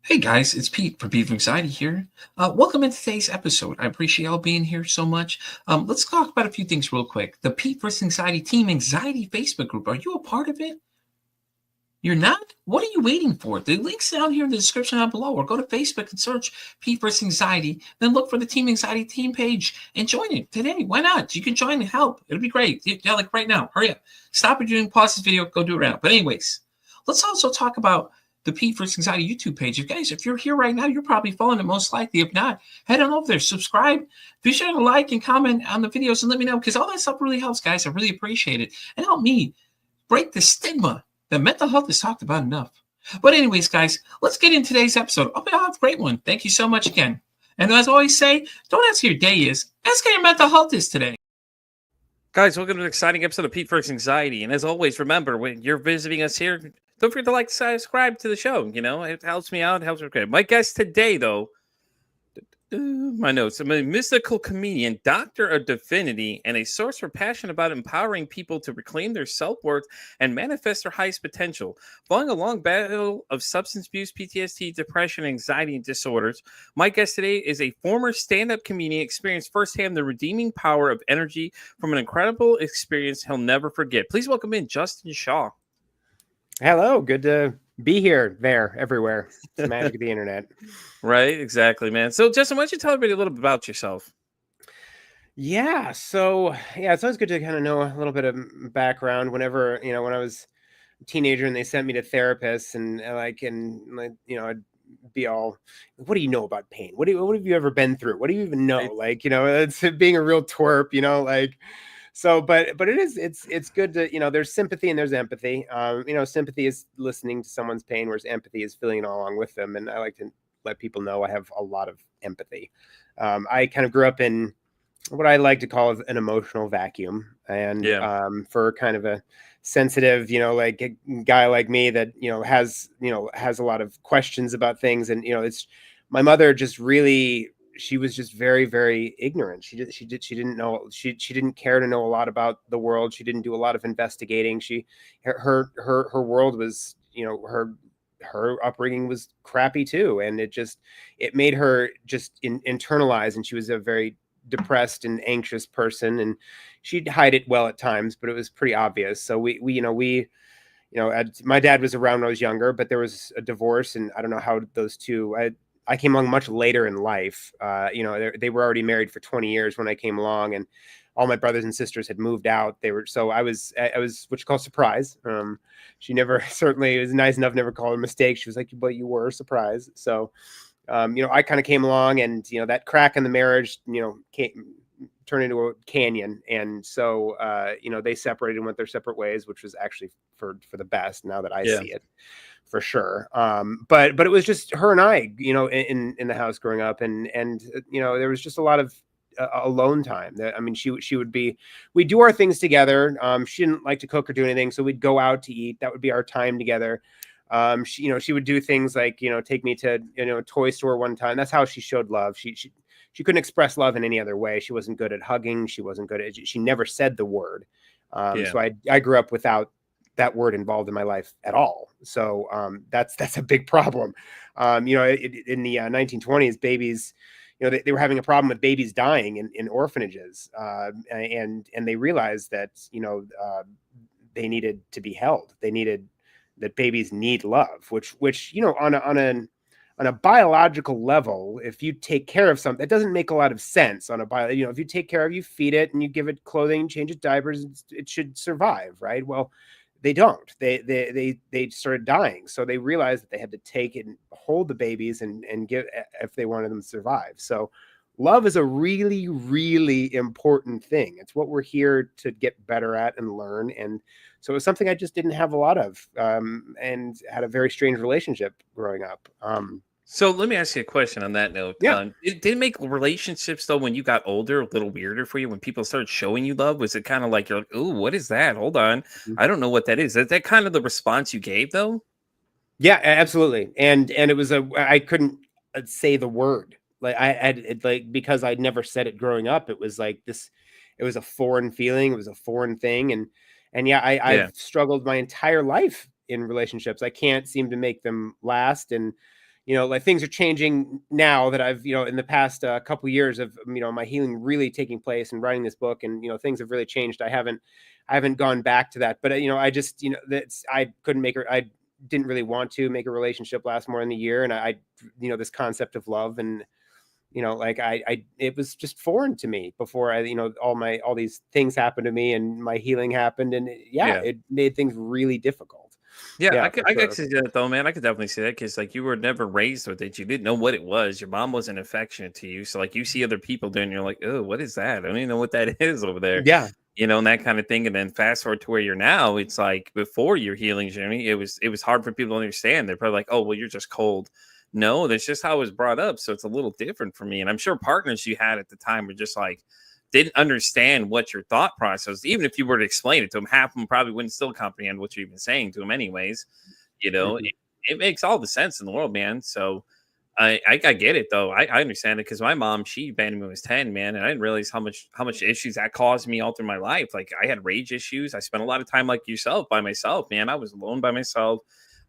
Hey guys, it's Pete from Beef Anxiety here. Welcome in today's episode. I appreciate y'all being here so much. Let's talk about a few things real quick. The Pete vs. Anxiety Team Anxiety Facebook group. Are you a part of it? You're not? What are you waiting for? The link's down here in the description down below, or go to Facebook and search Pete vs. Anxiety. Then look for the Team Anxiety team page and join it today. Why not? You can join and help. It'll be great. Yeah, like right now. Hurry up. Stop what you're doing. Pause this video. Go do it right now. But anyways, let's also talk about the Pete vs. Anxiety YouTube page. If you're here right now, you're probably following it most likely. If not, head on over there, subscribe, be sure to like and comment on the videos and let me know, because all that stuff really helps, guys. I really appreciate it. And help me break the stigma that mental health is talked about enough. But anyways, guys, let's get into today's episode. I'll have a great one. Thank you so much again. And as I always say, don't ask how your day is, ask how your mental health is today. Guys, welcome to an exciting episode of Pete vs. Anxiety. And as always, remember, when you're visiting us here, don't forget to like, subscribe to the show. You know, it helps me out. It helps me. Okay. My guest today, though, my notes. I'm a mystical comedian, doctor of divinity, and a sorcerer passionate about empowering people to reclaim their self-worth and manifest their highest potential. Following a long battle of substance abuse, PTSD, depression, anxiety, and disorders, my guest today is a former stand-up comedian, experienced firsthand the redeeming power of energy from an incredible experience he'll never forget. Please welcome in Justin Shaw. Hello, good to be here, there, everywhere. It's the magic of the internet. Right, exactly, man. So, Justin, why don't you tell everybody a little bit about yourself? It's always good to kind of know a little bit of background. Whenever, when I was a teenager and they sent me to therapists and I'd be all, what do you know about pain? What have you ever been through? What do you even know? Right. It's being a real twerp, So, but it's good to, there's sympathy and there's empathy. Sympathy is listening to someone's pain, whereas empathy is feeling it all along with them. And I like to let people know I have a lot of empathy. I kind of grew up in what I like to call an emotional vacuum. And for kind of a sensitive, like a guy like me that, has a lot of questions about things. And, it's my mother just really, she was just very, very ignorant. She didn't know, she didn't care to know a lot about the world. She didn't do a lot of investigating. Her world was, her upbringing was crappy too. And it made her just internalize. And she was a very depressed and anxious person, and she'd hide it well at times, but it was pretty obvious. So my dad was around when I was younger, but there was a divorce, and I don't know how those two, I came along much later in life. They were already married for 20 years when I came along, and all my brothers and sisters had moved out. I was what you call surprise. She never, certainly was nice enough, never called a mistake. She was like, but you were a surprise. So, I kind of came along, and, that crack in the marriage, turned into a canyon. And so, they separated and went their separate ways, which was actually for the best now that I see it. For sure. But it was just her and I, in the house growing up, and there was just a lot of alone time. We'd do our things together. She didn't like to cook or do anything, so we'd go out to eat. That would be our time together. She would do things like, take me to, a toy store one time. That's how she showed love. She couldn't express love in any other way. She wasn't good at hugging. She never said the word. So I grew up without that word involved in my life at all. So that's a big problem. In the 1920s, babies, they were having a problem with babies dying in orphanages, and they realized that they needed to be held. That babies need love, which on a biological level, if you take care of something, it doesn't make a lot of sense on a if you take care of, you feed it and you give it clothing, change its diapers, it should survive, right? Well, they don't. They started dying. So they realized that they had to take it and hold the babies and give, if they wanted them to survive. So love is a really, really important thing. It's what we're here to get better at and learn. And so it was something I just didn't have a lot of, and had a very strange relationship growing up. So let me ask you a question on that note. Yeah. Did it make relationships, though, when you got older, a little weirder for you when people started showing you love? Was it kind of like, you're like, ooh, what is that? Hold on. I don't know what that is. Is that kind of the response you gave, though? Yeah, absolutely. And it was I couldn't say the word. Like because I'd never said it growing up. It was like this, it was a foreign feeling. It was a foreign thing. And yeah, I've struggled my entire life in relationships. I can't seem to make them last. And, like things are changing now that I've, in the past couple years of, my healing really taking place and writing this book, and, things have really changed. I haven't gone back to that, but, I just, I couldn't make her, I didn't really want to make a relationship last more than a year. And this concept of love, and, like it was just foreign to me before all these things happened to me and my healing happened. And it made things really difficult. Yeah, For I sure. could see that though, man. I could definitely see that because like you were never raised with it. You didn't know what it was. Your mom wasn't affectionate to you. So like you see other people doing, you're like, oh, what is that? I don't even know what that is over there. Yeah. And that kind of thing. And then fast forward to where you're now, it's like before your healing journey, it was hard for people to understand. They're probably like, oh, well, you're just cold. No, that's just how it was brought up. So it's a little different for me. And I'm sure partners you had at the time were just like, didn't understand what your thought process was. Even if you were to explain it to them, half of them probably wouldn't still comprehend what you're even saying to them anyways. Mhm. It makes all the sense in the world, man. So I get it though. I understand it because my mom, she abandoned me when I was 10, man, and I didn't realize how much issues that caused me all through my life. Like I had rage issues. I spent a lot of time like yourself by myself, man. I was alone by myself.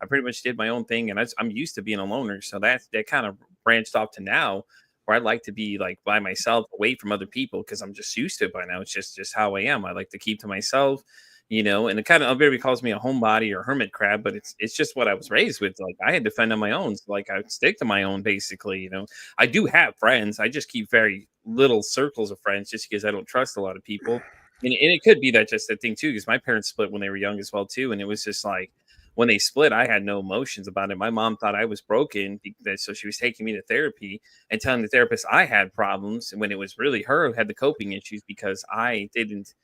I pretty much did my own thing, and I'm used to being a loner. So that kind of branched off to now where I like to be like by myself, away from other people, because I'm just used to it by now. It's just how I am. I like to keep to myself, and it kind of everybody calls me a homebody or hermit crab, but it's just what I was raised with. Like I had to fend on my own. So like I would stick to my own basically. I do have friends. I just keep very little circles of friends just because I don't trust a lot of people. And it could be that just the thing too, because my parents split when they were young as well too. And it was just like when they split, I had no emotions about it. My mom thought I was broken, so she was taking me to therapy and telling the therapist I had problems, and when it was really her who had the coping issues because I didn't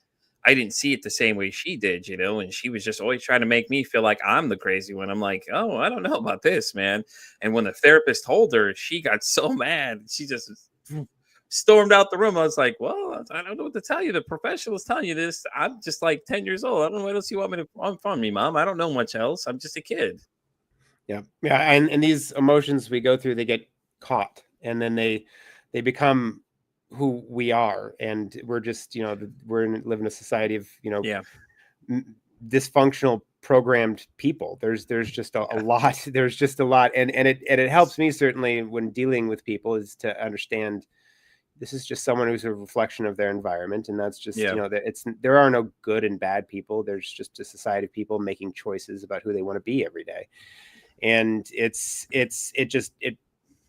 see it the same way she did, and she was just always trying to make me feel like I'm the crazy one. I'm like, oh, I don't know about this, man. And when the therapist told her, she got so mad. She just stormed out the room. I was like, well, I don't know what to tell you. The professional is telling you this. I'm just like 10 years old. I don't know what else you want me to run from me, mom. I don't know much else. I'm just a kid. Yeah. Yeah. And these emotions we go through, they get caught, and then they become who we are. And we're just, live in a society of, Yeah. dysfunctional programmed people. There's just a lot. There's just a lot. And it helps me certainly when dealing with people is to understand this is just someone who's a reflection of their environment. And that's just, there are no good and bad people. There's just a society of people making choices about who they want to be every day. And it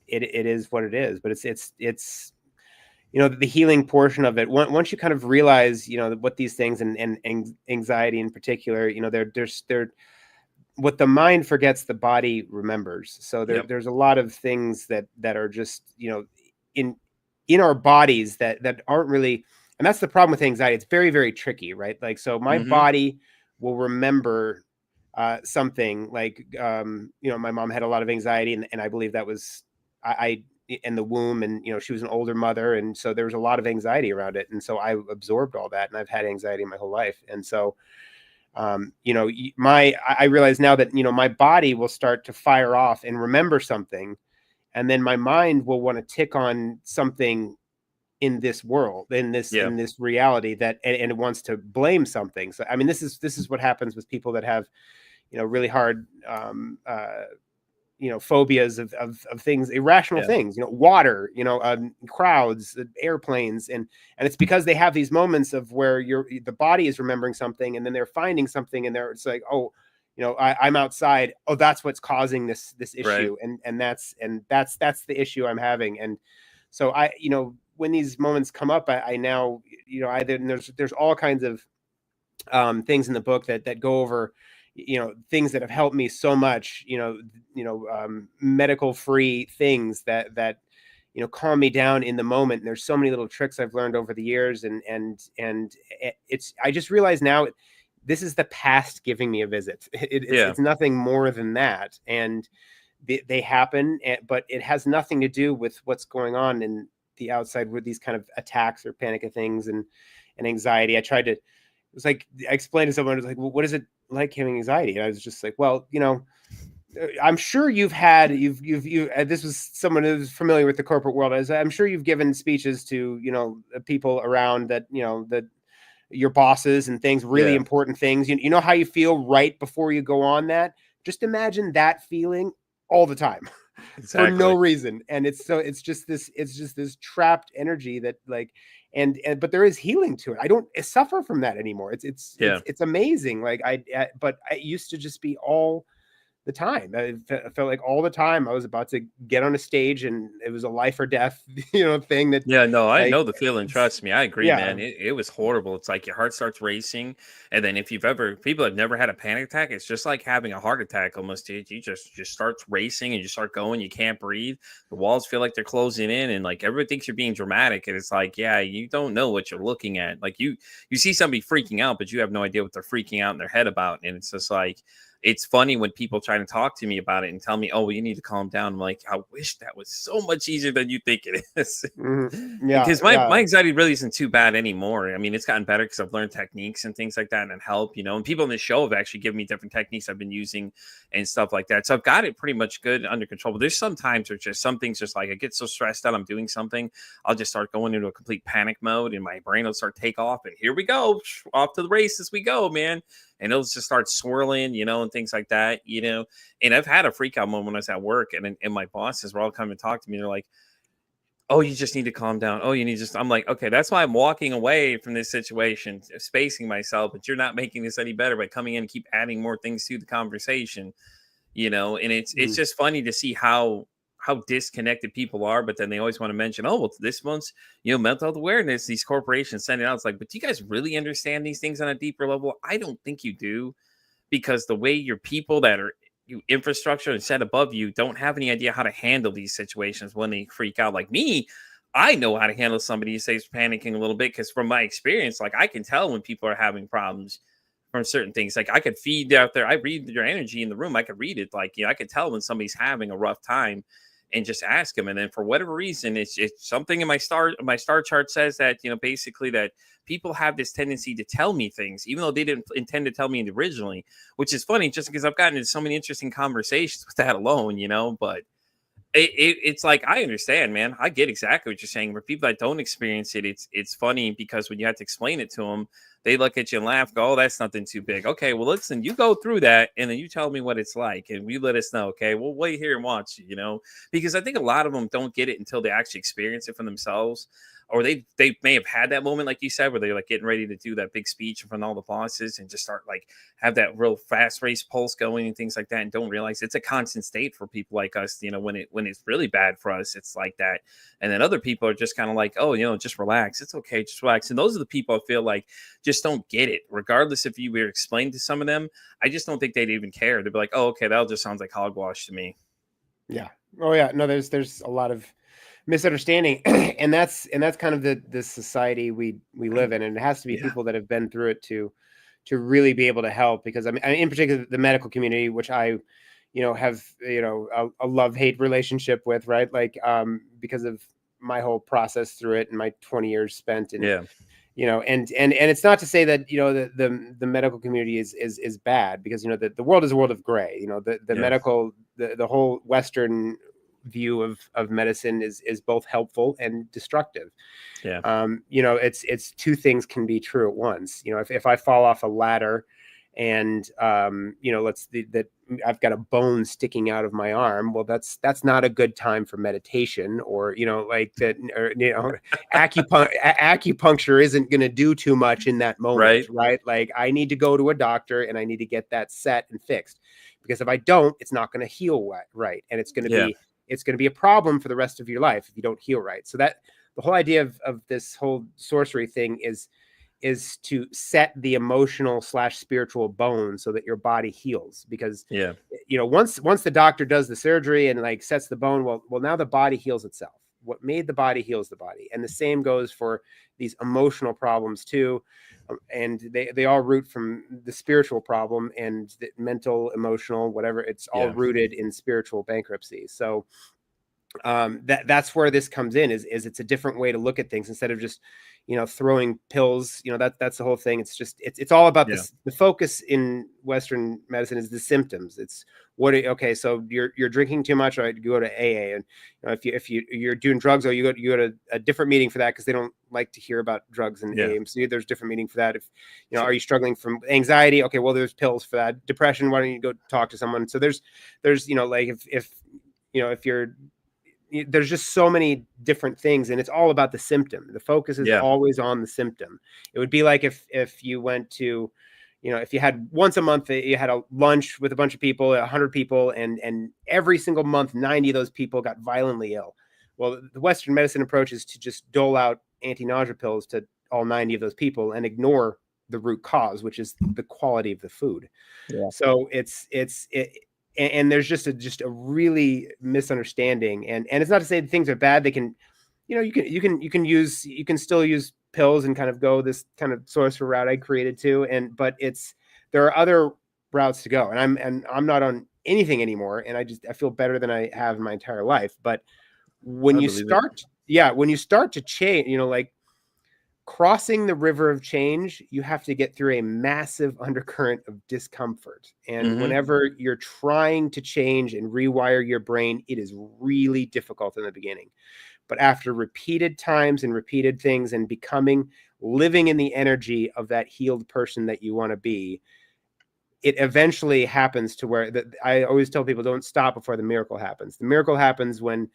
is what it is, but it's the healing portion of it. Once you kind of realize, what these things and anxiety in particular, they're what the mind forgets, the body remembers. So there's a lot of things that are just, in our bodies that aren't really, and that's the problem with anxiety. It's very, very tricky, right? Like, so my body will remember something like, my mom had a lot of anxiety, and I believe that was, I in the womb, and, she was an older mother. And so there was a lot of anxiety around it. And so I absorbed all that, and I've had anxiety my whole life. And so, I realize now that, my body will start to fire off and remember something. And then my mind will want to tick on something in this world, in this reality that, and it wants to blame something. So, I mean, this is what happens with people that have, really hard, phobias of things, irrational things, water, crowds, airplanes. And it's because they have these moments of where the body is remembering something, and then they're finding something, and it's like, oh, I'm outside. Oh, that's what's causing this issue. Right. And that's the issue I'm having. And so when these moments come up, I now, there's all kinds of things in the book that go over, things that have helped me so much, medical free things that calm me down in the moment. And there's so many little tricks I've learned over the years. And I just realize now, this is the past giving me a visit. It's nothing more than that. And they happen, but it has nothing to do with what's going on in the outside with these kind of attacks or panic things and anxiety. I explained to someone, I was like, well, what is it like having anxiety? And I was just like, well, I'm sure you've this was someone who's familiar with the corporate world. I'm sure you've given speeches to, people around that, that your bosses and things, really important things. You know how you feel right before you go on that? Just imagine that feeling all the time. for no Exactly. reason. And it's just this trapped energy that like, but there is healing to it. I don't suffer from that anymore. Yeah. It's amazing. Like but I used to just be all the time. I felt like all the time I was about to get on a stage and it was a life or death, thing that Yeah, no, I like, know the feeling. Trust me, I agree, yeah. man. It was horrible. It's like your heart starts racing, and then if people have never had a panic attack, it's just like having a heart attack almost. You just starts racing and you start going. You can't breathe. The walls feel like they're closing in, and like everyone thinks you're being dramatic. And it's like, yeah, you don't know what you're looking at. Like you see somebody freaking out, but you have no idea what they're freaking out in their head about. And it's just like it's funny when people try to talk to me about it and tell me, "Oh, well, you need to calm down." I'm like, I wish that was so much easier than you think it is. Yeah, Because my yeah. anxiety really isn't too bad anymore. I mean, it's gotten better because I've learned techniques and things like that and help, and people on the show have actually given me different techniques I've been using and stuff like that. So I've got it pretty much good under control. But there's sometimes there's just some things just like I get so stressed out I'm doing something, I'll just start going into a complete panic mode and my brain will start take off and here we go, off to the races we go, man. And it'll just start swirling, and things like that, And I've had a freak out moment when I was at work and my bosses were all coming to talk to me. They're like, "Oh, you just need to calm down. Oh, you need to just," I'm like, "Okay, that's why I'm walking away from this situation, spacing myself, but you're not making this any better by coming in and keep adding more things to the conversation, and it's Mm. just funny to see how disconnected people are, but then they always want to mention, "Oh, well, this month's, mental health awareness, these corporations send it out." It's like, but do you guys really understand these things on a deeper level? I don't think you do, because the way your people that are you infrastructure and set above you don't have any idea how to handle these situations when they freak out. Like me, I know how to handle somebody who says panicking a little bit because from my experience, like I can tell when people are having problems from certain things. Like I could feed out there, I read your energy in the room. I could read it. Like, I could tell when somebody's having a rough time and just ask them. And then for whatever reason, it's something in my star chart says that, basically that people have this tendency to tell me things, even though they didn't intend to tell me originally, which is funny just because I've gotten into so many interesting conversations with that alone, but it's like I understand, man. I get exactly what you're saying. For people that don't experience it, it's funny because when you have to explain it to them, they look at you and laugh, go, "Oh, that's nothing too big." Okay, well, listen, you go through that, and then you tell me what it's like, and you let us know. Okay, we'll wait here and watch you, because I think a lot of them don't get it until they actually experience it for themselves, or they may have had that moment, like you said, where they're like getting ready to do that big speech in front of all the bosses and just start like have that real fast race pulse going and things like that, and don't realize it's a constant state for people like us. When it's really bad for us, it's like that. And then other people are just kind of like, "Oh, just relax. It's okay, just relax." And those are the people I feel like just don't get it, regardless if you were explained to some of them. I just don't think they'd even care. They'd be like, "Oh, okay, that just sounds like hogwash to me." Yeah. Oh yeah. No, there's a lot of misunderstanding, and that's kind of the society we live in, and it has to be Yeah. people that have been through it to really be able to help. Because I mean, in particular, the medical community, which I, have a love-hate relationship with, right? Like, because of my whole process through it and my 20 years spent in, Yeah. and it's not to say that the medical community is bad, because the world is a world of gray. The Yeah. medical, the whole Western view of medicine is both helpful and destructive. Yeah. It's two things can be true at once. If I fall off a ladder and that I've got a bone sticking out of my arm, well, that's not a good time for meditation, or like that, or acupuncture isn't going to do too much in that moment, Right. right? Like I need to go to a doctor and I need to get that set and fixed, because if I don't, it's not going to heal right, and it's going to Yeah. be a problem for the rest of your life if you don't heal right. So that the whole idea of this whole sorcery thing is to set the emotional / spiritual bone so that your body heals. Because Yeah. once the doctor does the surgery and like sets the bone, well now the body heals itself. What made the body heals the body, and the same goes for these emotional problems too. And they all root from the spiritual problem, and the mental, emotional, whatever, it's all Yeah. rooted in spiritual bankruptcy. So that's where this comes in, is it's a different way to look at things, instead of just throwing pills. That's the whole thing. It's all about Yeah. this. The focus in Western medicine is the symptoms. It's okay, so you're drinking too much, right? You go to AA. And if you're doing drugs, or you go to a different meeting for that, because they don't like to hear about drugs in Yeah. AA. So there's different meeting for that. If are you struggling from anxiety? Okay, well, there's pills for that. Depression, why don't you go talk to someone? So there's like if there's just so many different things, and it's all about the symptom. The focus is always on the symptom. It would be like if you went to, if you had once a month, you had a lunch with a bunch of people, 100 people, and every single month, 90 of those people got violently ill. Well, the Western medicine approach is to just dole out anti-nausea pills to all 90 of those people and ignore the root cause, which is the quality of the food. Yeah. So and there's just a really misunderstanding, and it's not to say that things are bad. They can, you can still use pills and kind of go this kind of sorcerer route I created too. But there are other routes to go, and I'm not on anything anymore. And I feel better than I have in my entire life. But when you start to change, like crossing the river of change, you have to get through a massive undercurrent of discomfort. And whenever you're trying to change and rewire your brain, it is really difficult in the beginning. But after repeated times and repeated things and living in the energy of that healed person that you want to be, it eventually happens to where I always tell people, don't stop before the miracle happens. The miracle happens when,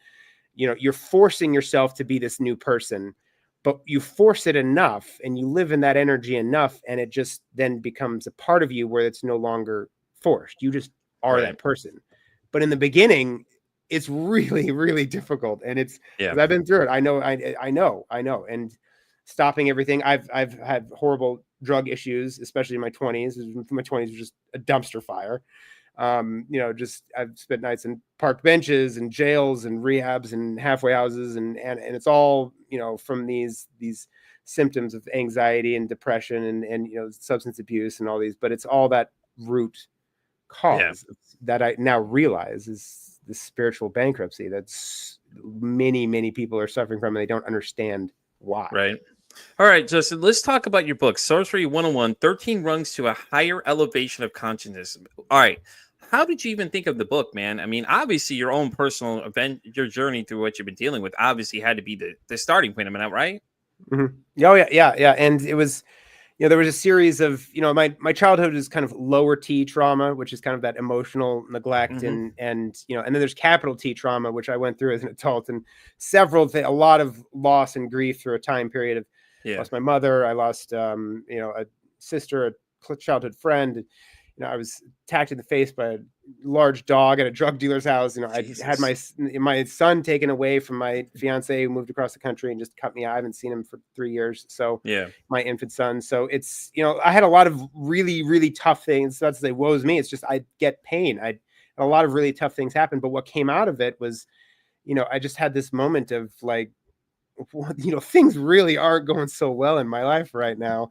you're forcing yourself to be this new person, but you force it enough and you live in that energy enough, and it just then becomes a part of you where it's no longer forced. You just are that person. But in the beginning, it's really, really difficult. And because I've been through it. I know. And stopping everything. I've had horrible drug issues, especially in my 20s. My 20s was just a dumpster fire. I've spent nights in park benches and jails and rehabs and halfway houses, and it's all, from these symptoms of anxiety and depression and substance abuse and all these, but it's all that root cause that I now realize is the spiritual bankruptcy that's many, many people are suffering from, and they don't understand why. Right. All right, Justin, let's talk about your book, Sourcery 101, 13 Rungs to a Higher Elevation of Consciousness. All right. How did you even think of the book, man? I mean, obviously your own personal event, your journey through what you've been dealing with obviously had to be the starting point. Am I not right? Mm-hmm. Oh, yeah. And it was, there was a series of, my childhood is kind of lower T trauma, which is kind of that emotional neglect, and then there's capital T trauma, which I went through as an adult, and a lot of loss and grief through a time period of lost my mother. I lost, a sister, a childhood friend. I was attacked in the face by a large dog at a drug dealer's house. I had my son taken away from my fiance, who moved across the country and just cut me out. I haven't seen him for 3 years. So my infant son. So it's, I had a lot of really, really tough things. That's the woe is me. It's just, I get pain. A lot of really tough things happened. But what came out of it was, I just had this moment of like, things really aren't going so well in my life right now.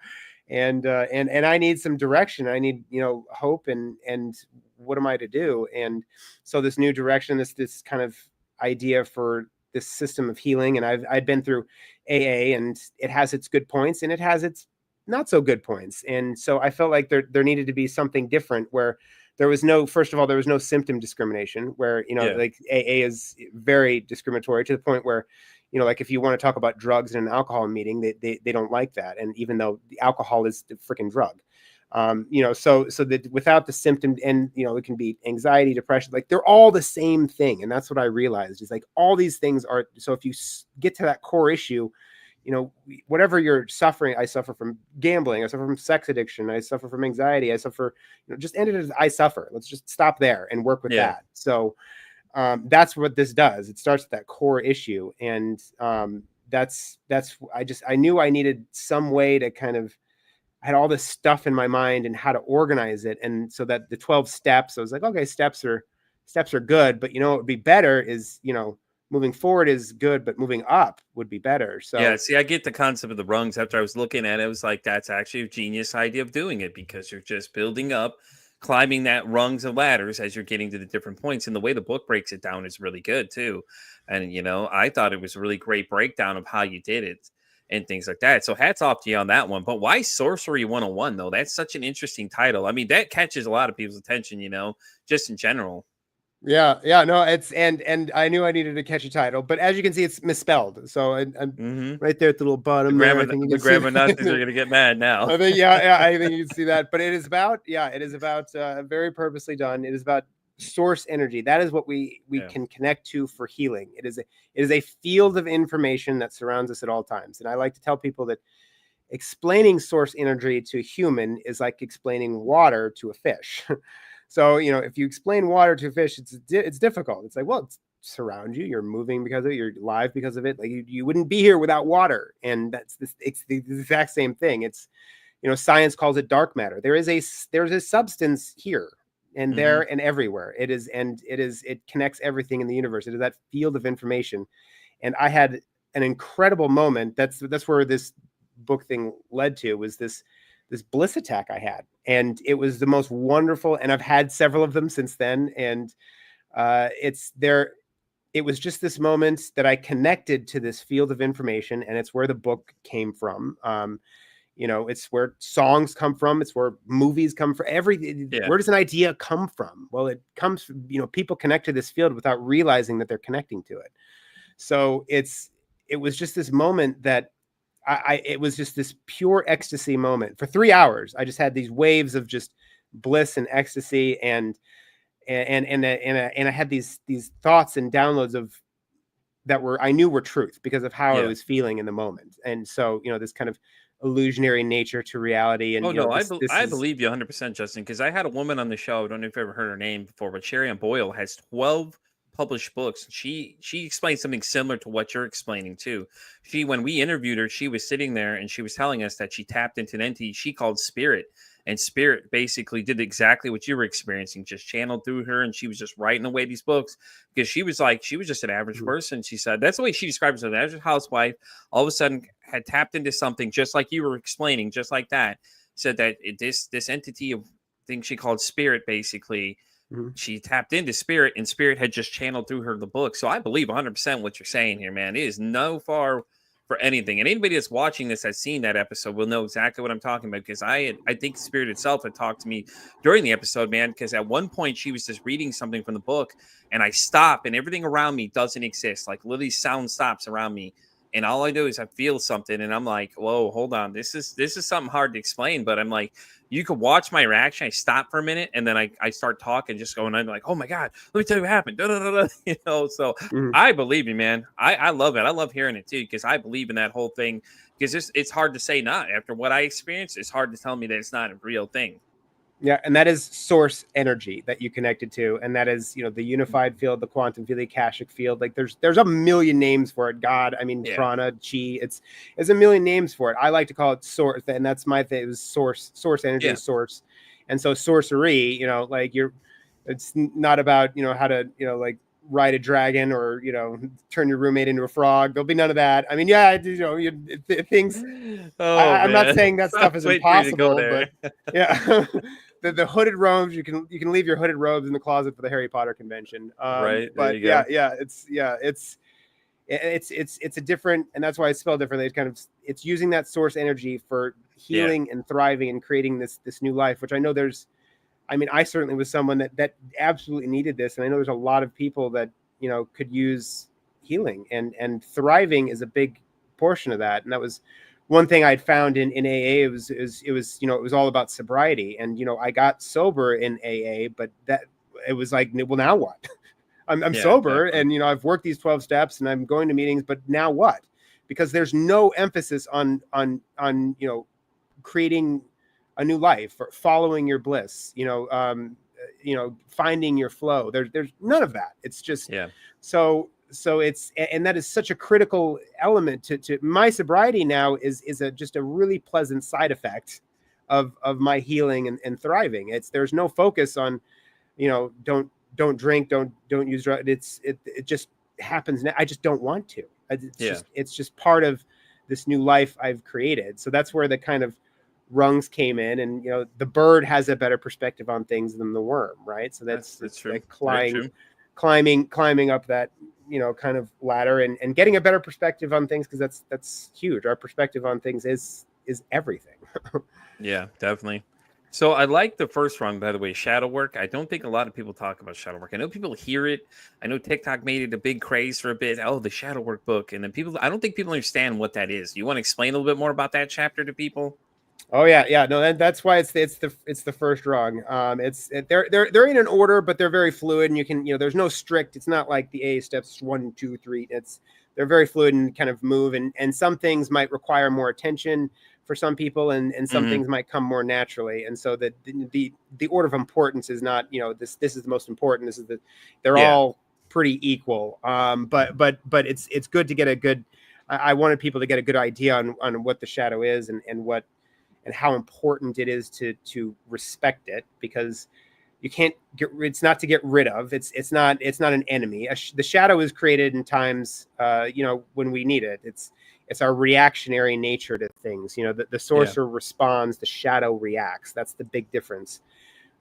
And I need some direction. I need, hope and what am I to do? And so this new direction, this kind of idea for this system of healing. And I'd been through AA, and it has its good points and it has its not so good points. And so I felt like there needed to be something different where there was no symptom discrimination, where, like AA is very discriminatory to the point where, like if you want to talk about drugs in an alcohol meeting, they don't like that. And even though the alcohol is the freaking drug, so that without the symptom, and, it can be anxiety, depression, like they're all the same thing. And that's what I realized is like all these things are. So if you get to that core issue, whatever you're suffering, I suffer from gambling, I suffer from sex addiction, I suffer from anxiety, I suffer, just end it as I suffer. Let's just stop there and work with that. So that's what this does. It starts with that core issue. And I knew I needed some way to kind of, I had all this stuff in my mind and how to organize it. And so that the 12 steps, I was like, okay, steps are good, but what would be better is, moving forward is good, but moving up would be better. So see, I get the concept of the rungs. After I was looking at it, I was like, that's actually a genius idea of doing it, because you're just building up, climbing that rungs of ladders as you're getting to the different points. And the way the book breaks it down is really good too. And, I thought it was a really great breakdown of how you did it and things like that. So hats off to you on that one. But why Sourcery 101 though? That's such an interesting title. I mean, that catches a lot of people's attention, just in general. Yeah, no, it's and I knew I needed a catchy title, but as you can see, it's misspelled. So I'm right there at the little bottom. The grammar Nazis are gonna get mad now. I think you can see that. But it is about very purposely done. It is about source energy. That is what we can connect to for healing. It is a field of information that surrounds us at all times. And I like to tell people that explaining source energy to a human is like explaining water to a fish. So, if you explain water to a fish, it's difficult. It's like, well, it's surround you. You're moving because of it. You're alive because of it. Like you wouldn't be here without water. And it's the exact same thing. It's, science calls it dark matter. There's a substance here and there and everywhere. It connects everything in the universe. It is that field of information. And I had an incredible moment. That's where this book thing led to, was this bliss attack I had. And it was the most wonderful, and I've had several of them since then. And it was just this moment that I connected to this field of information, and it's where the book came from. It's where songs come from. It's where movies come from. Where does an idea come from? Well, it comes from, people connect to this field without realizing that they're connecting to it. So it was just this moment that it was just this pure ecstasy moment. For 3 hours, I just had these waves of just bliss and ecstasy, and I had these thoughts and downloads I knew were truth because of how I was feeling in the moment. And so, this kind of illusionary nature to reality. And I believe you 100%, Justin, because I had a woman on the show. I don't know if you've ever heard her name before, but Sherry Boyle has 12 published books. She explained something similar to what you're explaining too. When we interviewed her, she was sitting there and she was telling us that she tapped into an entity she called spirit, and spirit basically did exactly what you were experiencing, just channeled through her, and she was just writing away these books because she was just an average person. She said that's the way she describes herself, an average housewife, all of a sudden had tapped into something just like you were explaining, just like that. Said that this entity of thing she called spirit, basically she tapped into spirit, and spirit had just channeled through her the book. So I believe 100% what you're saying here, man. It is no far for anything. And anybody that's watching this has seen that episode will know exactly what I'm talking about, because I think spirit itself had talked to me during the episode, man, because at one point she was just reading something from the book, and I stop and everything around me doesn't exist. Like literally sound stops around me. And all I do is I feel something, and I'm like, whoa, hold on. This is something hard to explain, but I'm like, you could watch my reaction. I stop for a minute, and then I start talking, just going, I'm like, oh my God, let me tell you what happened. Da, da, da, da. So I believe you, man. I love it. I love hearing it too, because I believe in that whole thing, because it's hard to say not. After what I experienced, it's hard to tell me that it's not a real thing. Yeah, and that is source energy that you connected to, and that is, the unified field, the quantum field, the akashic field. Like there's a million names for it. God, prana, chi. It's a million names for it. I like to call it source, and that's my thing. It was source energy, source, and so sorcery. It's not about how to like ride a dragon or turn your roommate into a frog. There'll be none of that. I mean, things. I'm not saying that stuff is impossible, but yeah. The hooded robes, you can leave your hooded robes in the closet for the Harry Potter convention. Right. But it's a different, and that's why it's spelled differently. It's using that source energy for healing and thriving and creating this new life, which I know I certainly was someone that absolutely needed this. And I know there's a lot of people that, could use healing, and thriving is a big portion of that. And that was one thing I'd found in AA. It was all about sobriety. And, I got sober in AA, but that it was like, well, now what? I'm sober, definitely. And, I've worked these 12 steps and I'm going to meetings, but now what? Because there's no emphasis on creating a new life or following your bliss, finding your flow. There's none of that. It's just, so it's, and that is such a critical element to my sobriety now is just a really pleasant side effect of my healing and thriving. There's no focus on, don't drink, don't use drugs. It just happens now. I just don't want to. It's just part of this new life I've created. So that's where the kind of rungs came in, and the bird has a better perspective on things than the worm, right? So that's true. Like climbing up that kind of ladder and getting a better perspective on things, because that's huge. Our perspective on things is everything. Yeah, definitely. So I like the first rung, by the way, shadow work. I don't think a lot of people talk about shadow work. I know people hear it. I know TikTok made it a big craze for a bit. Oh, the shadow work book. And then I don't think people understand what that is. You want to explain a little bit more about that chapter to people? Oh yeah. No, that's why it's the first rung. They're in an order, but they're very fluid, and you can, there's no strict. It's not like the A steps 1, 2, 3. They're very fluid and kind of move, and some things might require more attention for some people, and some things might come more naturally. And so the order of importance is not, this is the most important. They're all pretty equal. But it's good to get a good. I wanted people to get a good idea on what the shadow is and how important it is to respect it, because you can't it's not to get rid of. It's not an enemy. The shadow is created in times, when we need it. It's our reactionary nature to things. The sorcerer responds, the shadow reacts. That's the big difference.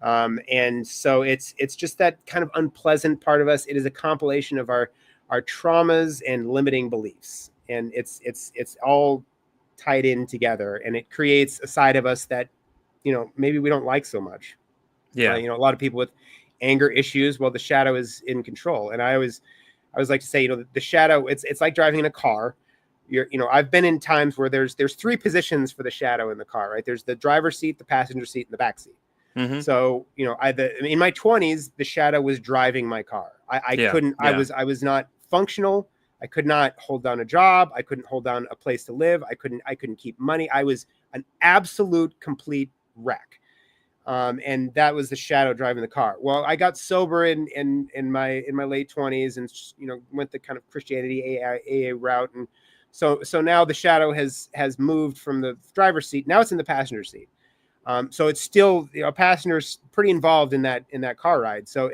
And so it's just that kind of unpleasant part of us. It is a compilation of our traumas and limiting beliefs, and it's all tied in together, and it creates a side of us that maybe we don't like so much. A lot of people with anger issues, well, the shadow is in control. And I always like to say, the shadow, it's like driving in a car. I've been in times where there's 3 positions for the shadow in the car, right? There's the driver's seat, the passenger seat, and the back seat. So in my 20s, the shadow was driving my car. I couldn't. I was not functional. I could not hold down a job. I couldn't hold down a place to live. I couldn't keep money. I was an absolute complete wreck. And that was the shadow driving the car. Well, I got sober in my late 20s, and went the kind of Christianity AA route, and so now the shadow has moved from the driver's seat. Now it's in the passenger seat. So it's still, passenger's pretty involved in that car ride. So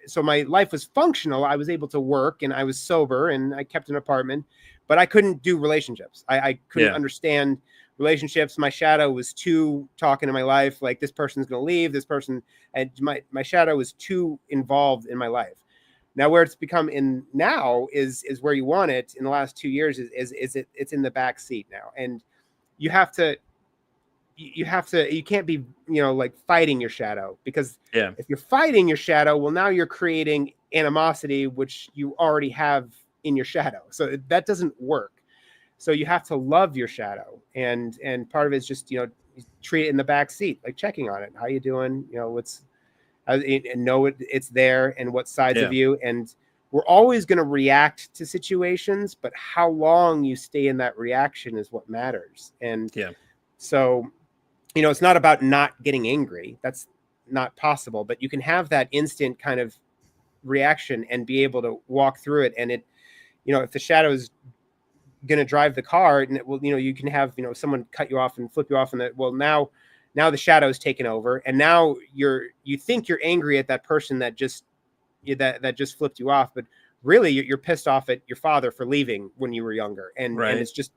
so my life was functional. I was able to work, and I was sober, and I kept an apartment, but I couldn't do relationships. I couldn't understand relationships. My shadow was too talking in my life, like this person's going to leave, this person, and my shadow was too involved in my life. Now where it's become in now is where you want it in the last 2 years it's in the back seat now. And you can't be, like fighting your shadow, because if you're fighting your shadow, well, now you're creating animosity, which you already have in your shadow. So that doesn't work. So you have to love your shadow. And part of it is just, treat it in the back seat, like checking on it. How you doing? And know it's there, and what sides of you. And we're always going to react to situations, but how long you stay in that reaction is what matters. And so, it's not about not getting angry. That's not possible, but you can have that instant kind of reaction and be able to walk through it. And it, if the shadow is going to drive the car, and it will, you can have, someone cut you off and flip you off, and now the shadow is taken over, and now you think you're angry at that person that just flipped you off, but really you're pissed off at your father for leaving when you were younger, and it's just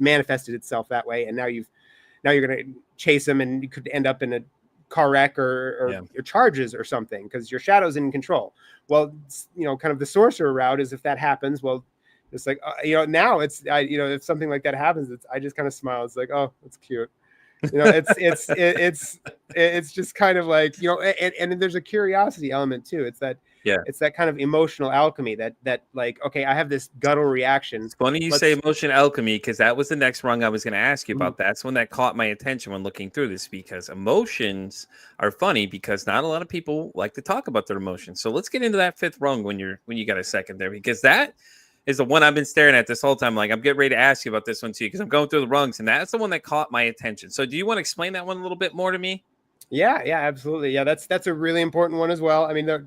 manifested itself that way, and now you're going to chase him, and you could end up in a car wreck or your charges or something, because your shadow's in control. Well, kind of the sorcerer route is, if that happens, well, it's like, now if something like that happens, I just kind of smile. It's like, oh, that's cute. It's just kind of like, and there's a curiosity element too. It's that kind of emotional alchemy that like, okay, I have this guttural reaction. It's funny you say emotion alchemy, because that was the next rung I was going to ask you about. That's one that caught my attention when looking through this, because emotions are funny, because not a lot of people like to talk about their emotions. So let's get into that 5th rung when you got a second there, because that is the one I've been staring at this whole time. Like, I'm getting ready to ask you about this one too, because I'm going through the rungs, and that's the one that caught my attention. So do you want to explain that one a little bit more to me? Yeah, absolutely. Yeah, that's a really important one as well. I mean, they're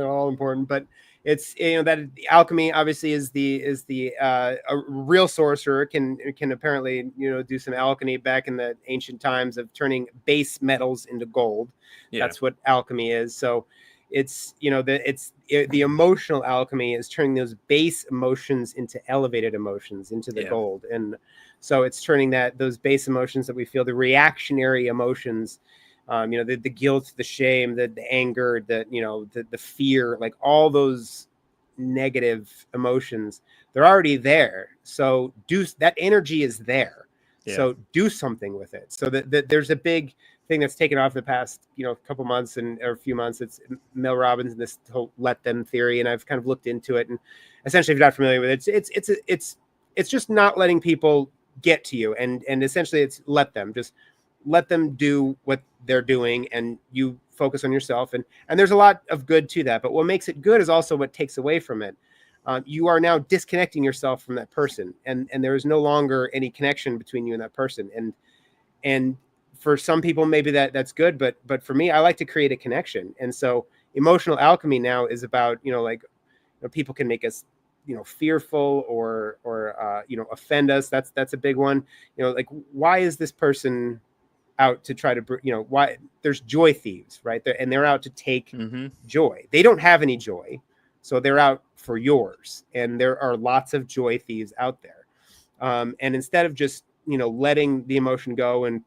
all important, but it's, that the alchemy obviously is a real sorcerer can apparently, do some alchemy back in the ancient times of turning base metals into gold. That's what alchemy is. So it's, the emotional alchemy is turning those base emotions into elevated emotions, into the gold. And so it's turning those base emotions that we feel, the reactionary emotions, the guilt, the shame, the anger, the fear, like all those negative emotions, they're already there. So that energy is there. So do something with it. So that there's a big thing that's taken off the past, couple months or a few months. It's Mel Robbins and this whole let them theory. And I've kind of looked into it, and essentially, if you're not familiar with it, it's just not letting people get to you. And essentially it's let them do what they're doing, and you focus on yourself. And there's a lot of good to that, but what makes it good is also what takes away from it. You are now disconnecting yourself from that person, and there is no longer any connection between you and that person. And for some people, maybe that's good, but for me, I like to create a connection. And so emotional alchemy now is about, people can make us, fearful or offend us. That's a big one. Like, why is this person out to try to, why? There's joy thieves, right? And they're out to take joy. They don't have any joy, so they're out for yours. And there are lots of joy thieves out there. And instead of just, letting the emotion go and,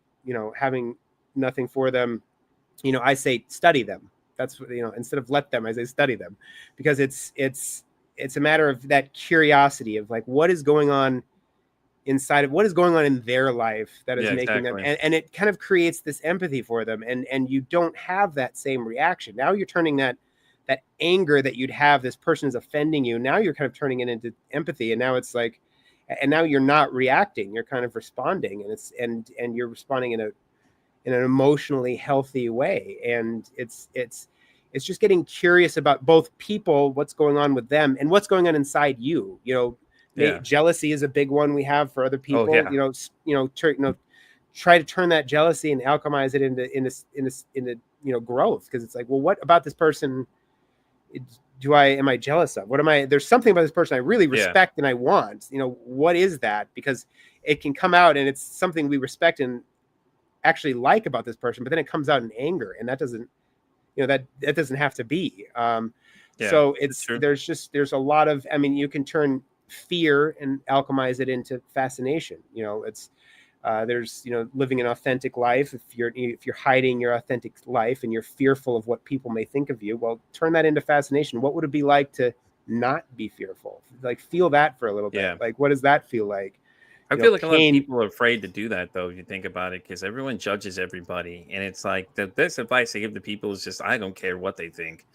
having nothing for them, I say study them. That's what, instead of let them, I say study them, because it's a matter of that curiosity of like, what is going on inside of, what is going on in their life that is making them, and it kind of creates this empathy for them. And you don't have that same reaction. Now you're turning that anger that you'd have, this person is offending you. Now you're kind of turning it into empathy. And now it's like, and now you're not reacting, you're kind of responding, and you're responding in an emotionally healthy way. And it's just getting curious about both people, what's going on with them and what's going on inside you. Jealousy is a big one we have for other people. Try to turn that jealousy and alchemize it into growth. Because it's like, well, what about this person am I jealous of? There's something about this person I really respect and I want, what is that? Because it can come out and it's something we respect and actually like about this person, but then it comes out in anger, and that doesn't, that doesn't have to be. So there's a lot of, you can turn fear and alchemize it into fascination. There's living an authentic life. If you're hiding your authentic life and you're fearful of what people may think of you, well, turn that into fascination. What would it be like to not be fearful? Like, feel that for a little bit. Like, what does that feel like? I feel like a lot of people are afraid to do that, though, if you think about it, because everyone judges everybody. And it's like, the best advice I give to people is just, I don't care what they think.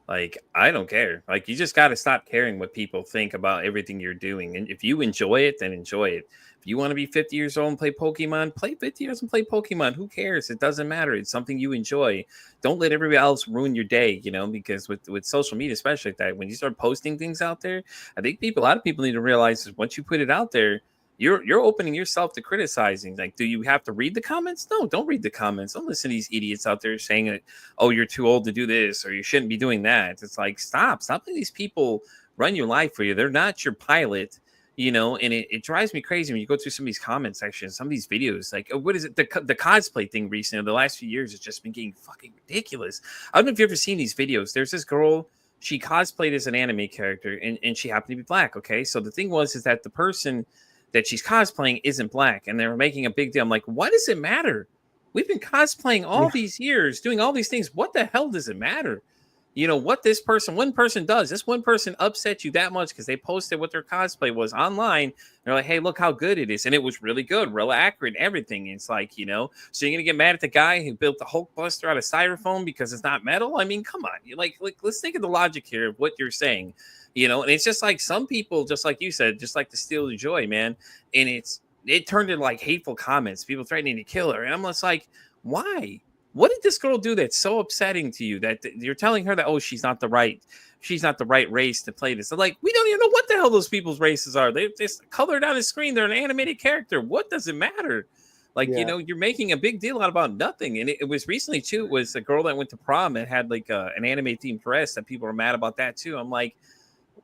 Like, I don't care. Like, you just got to stop caring what people think about everything you're doing. And if you enjoy it, then enjoy it. If you want to be 50 years old and play Pokemon, play 50 years and play Pokemon. Who cares? It doesn't matter. It's something you enjoy. Don't let everybody else ruin your day, because with social media, especially like that, when you start posting things out there, I think a lot of people need to realize is once you put it out there, you're opening yourself to criticizing. Like, do you have to read the comments? No, don't read the comments. Don't listen to these idiots out there saying that, oh, you're too old to do this, or you shouldn't be doing that. It's like, stop letting these people run your life for you. They're not your pilot, and it drives me crazy when you go through some of these comment sections, some of these videos, like, what is it? The cosplay thing recently, the last few years, has just been getting fucking ridiculous. I don't know if you've ever seen these videos. There's this girl, she cosplayed as an anime character, and she happened to be black. Okay. So the thing is that the person that she's cosplaying isn't black, and they're making a big deal. I'm like, what does it matter? We've been cosplaying all these years, doing all these things. What the hell does it matter? What one person does. This one person upset you that much because they posted what their cosplay was online. They're like, hey, look how good it is. And it was really good, real accurate, and everything. And it's like, so you're going to get mad at the guy who built the Hulk Buster out of styrofoam because it's not metal? I mean, come on. Like, let's think of the logic here of what you're saying. And it's just like some people, just like you said, just like to steal the joy, man. And it turned into like hateful comments, people threatening to kill her. And I'm just like, why? What did this girl do that's so upsetting to you that you're telling her that, oh, she's not the right race to play this? So like, we don't even know what the hell those people's races are. They just colored on the screen. They're an animated character. What does it matter? Like, you're making a big deal out about nothing. And it was recently too, it was a girl that went to prom that had like an anime themed dress that people were mad about that too. I'm like,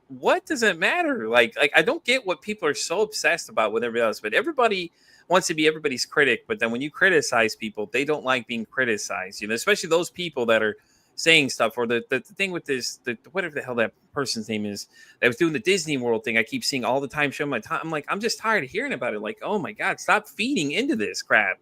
what does it matter? Like I don't get what people are so obsessed about with everybody else, but everybody wants to be everybody's critic. But then when you criticize people, they don't like being criticized, especially those people that are saying stuff, or the thing with this, whatever the hell that person's name is that was doing the Disney World thing. I keep seeing all the time, showing my time. I'm like, I'm just tired of hearing about it. Like, oh my God, stop feeding into this crap.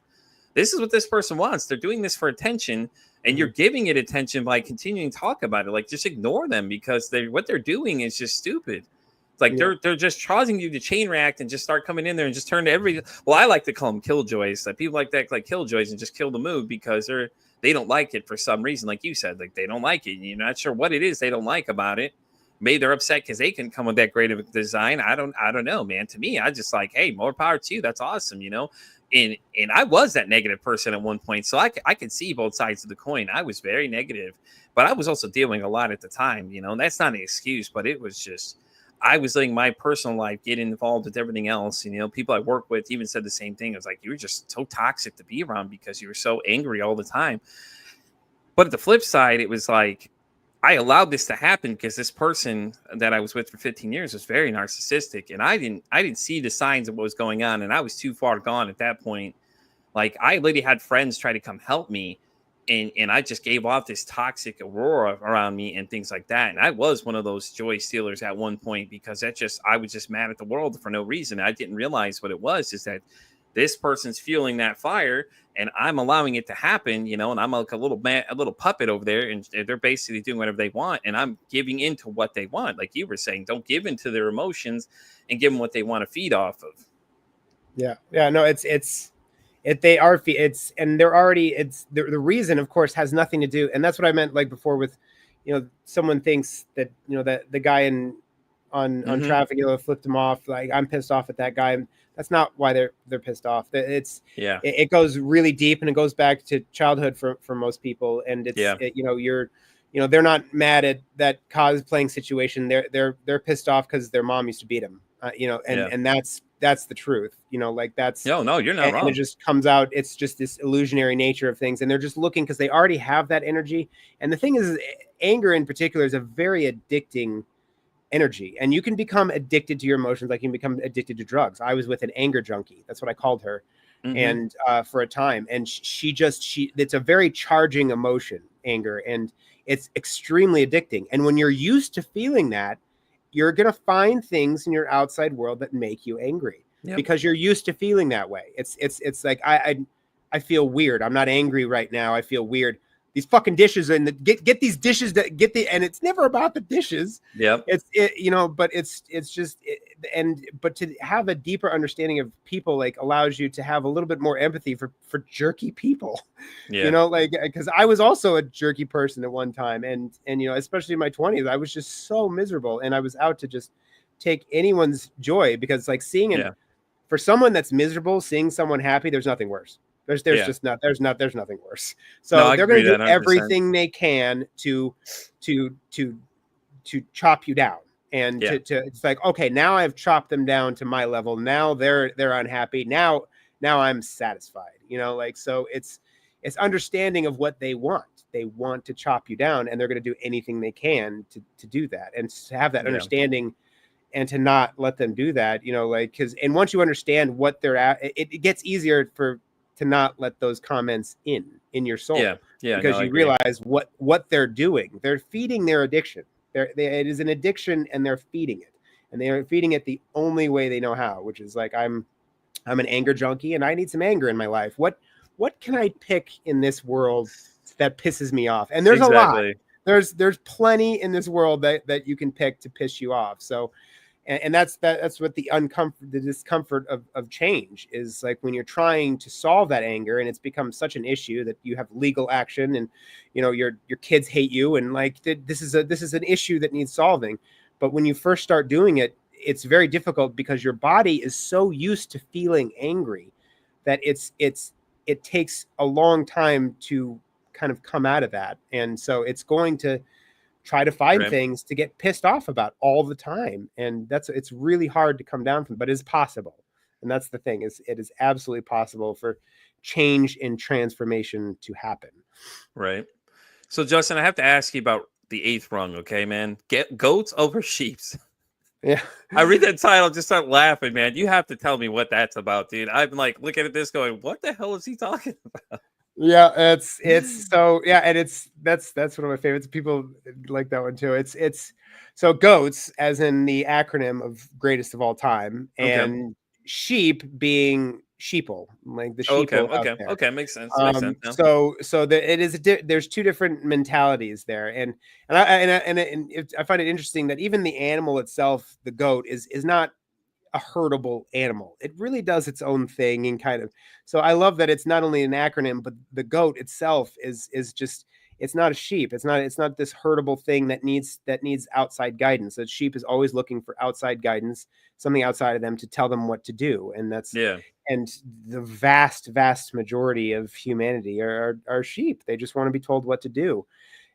This is what this person wants. They're doing this for attention, and you're giving it attention by continuing to talk about it. Like, just ignore them, because what they're doing is just stupid. It's like they're just causing you to chain react and just start coming in there and just turn to well, I like to call them killjoys. Like, people like that, like killjoys, and just kill the mood because they don't like it for some reason. Like you said, like they don't like it. And you're not sure what it is they don't like about it. maybe they're upset because they can come with that great of a design. I don't know, man. To me, I just like, hey, more power to you. That's awesome, you know. And I was that negative person at one point, so I could see both sides of the coin. I was very negative, but I was also dealing a lot at the time, you know. And that's not an excuse, but it was just I was letting my personal life get involved with everything else. You know, people I work with even said the same thing. It was like, you were just so toxic to be around because you were so angry all the time. But at the flip side, it was like I allowed this to happen because this person that I was with for 15 years was very narcissistic, and I didn't see the signs of what was going on, and I was too far gone at that point. Like I literally had friends try to come help me, and I just gave off this toxic aurora around me and things like that. And I was one of those joy stealers at one point because I was just mad at the world for no reason. I didn't realize what it was, is that this person's fueling that fire and I'm allowing it to happen, you know, and I'm like a little puppet over there, and they're basically doing whatever they want. And I'm giving into what they want. Like you were saying, don't give into their emotions and give them what they want to feed off of. Yeah. No, they are, and they're already, the reason, of course, has nothing to do. And that's what I meant like before with, you know, someone thinks that, you know, that the guy on traffic, you know, flipped him off. Like I'm pissed off at that guy. That's not why they're pissed off. It goes really deep, and it goes back to childhood for most people. And they're not mad at that cosplaying situation. They're pissed off because their mom used to beat them. And that's the truth. You know, like that's no, you're not wrong. And it just comes out. It's just this illusionary nature of things, and they're just looking because they already have that energy. And the thing is, anger in particular is a very addicting energy, and you can become addicted to your emotions like you can become addicted to drugs. I was with an anger junkie. That's what I called her. And for a time, and she it's a very charging emotion, anger, and it's extremely addicting. And when you're used to feeling that, you're going to find things in your outside world that make you angry because you're used to feeling that way. It's like I feel weird. I'm not angry right now. I feel weird. These fucking dishes, and get these dishes and it's never about the dishes. Yep. But to have a deeper understanding of people like allows you to have a little bit more empathy for jerky people. Yeah. You know, like, because I was also a jerky person at one time, and you know, especially in my 20s, I was just so miserable, and I was out to just take anyone's joy, because like seeing it for someone that's miserable, seeing someone happy, there's nothing worse. There's nothing worse. So they're going to do everything they can to chop you down, and to it's like, okay, now I've chopped them down to my level. Now they're unhappy. Now I'm satisfied. You know, like, so it's understanding of what they want. They want to chop you down, and they're going to do anything they can to do that, and to have that understanding. And to not let them do that, you know, like, and once you understand what they're at, it gets easier to not let those comments in your soul. Because you realize what they're doing. They're feeding their addiction. It is an addiction, and they're feeding it, and they are feeding it the only way they know how, which is like, I'm an anger junkie, and I need some anger in my life. What can I pick in this world that pisses me off? And there's a lot. There's plenty in this world that you can pick to piss you off. So. And that's what the discomfort of change is like, when you're trying to solve that anger, and it's become such an issue that you have legal action, and you know your kids hate you, and like this is an issue that needs solving. But when you first start doing it, it's very difficult because your body is so used to feeling angry that it takes a long time to kind of come out of that, and so it's going to try to find things to get pissed off about all the time. And it's really hard to come down from, but it's possible. And that's the thing, is it is absolutely possible for change and transformation to happen. Right. So Justin, I have to ask you about the 8th rung. Okay, man, get goats over sheeps. Yeah. I read that title, just start laughing, man. You have to tell me what that's about, dude. I'm like looking at this going, what the hell is he talking about? Yeah, it's so, yeah, and that's one of my favorites. People like that one too. It's so goats, as in the acronym of greatest of all time, and sheep being sheeple, like the sheeple. Okay, makes sense. So it is there's two different mentalities there, and I find it interesting that even the animal itself, the goat, is not a herdable animal. It really does its own thing, and kind of, so I love that it's not only an acronym, but the goat itself is just, it's not a sheep. It's not this herdable thing that needs outside guidance. A sheep is always looking for outside guidance, something outside of them to tell them what to do. And and the vast majority of humanity are sheep. They just want to be told what to do.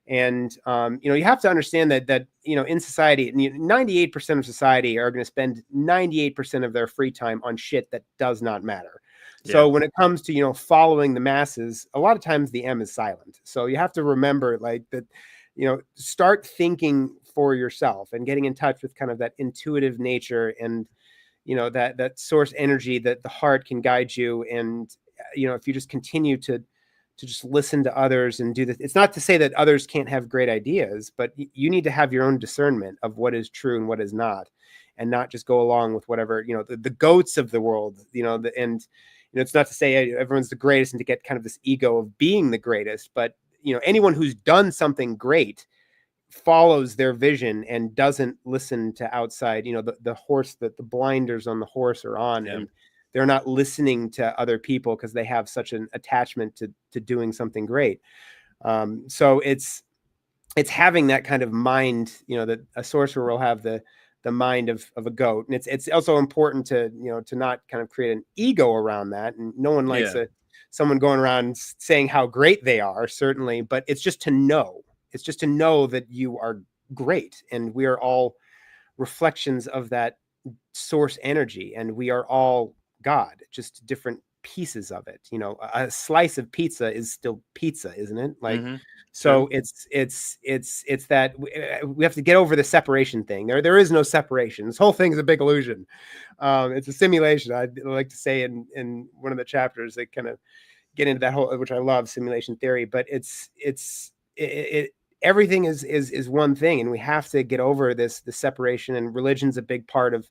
And you have to understand that in society, 98% of society are going to spend 98% of their free time on shit that does not matter. So when it comes to following the masses, a lot of times the M is silent. So you have to remember like that, start thinking for yourself and getting in touch with kind of that intuitive nature and that source energy that the heart can guide you. And if you just continue to just listen to others and do this, it's not to say that others can't have great ideas, but you need to have your own discernment of what is true and what is not, and not just go along with whatever the goats of the world. It's not to say everyone's the greatest and to get kind of this ego of being the greatest, but anyone who's done something great follows their vision and doesn't listen to outside. The horse, that the blinders on the horse are on, and they're not listening to other people because they have such an attachment to doing something great. So it's having that kind of mind, that a sorcerer will have the mind of a goat. And it's also important to not kind of create an ego around that. And no one likes someone going around saying how great they are, certainly, but it's just to know. It's just to know that you are great, and we are all reflections of that source energy, and we are all God, just different pieces of it. A slice of pizza is still pizza, isn't it? Like, so it's that we have to get over the separation thing. There is no separation. This whole thing is a big illusion. It's a simulation. I like to say in one of the chapters, they kind of get into that whole, which I love, simulation theory, but everything is one thing, and we have to get over the separation, and religion's a big part of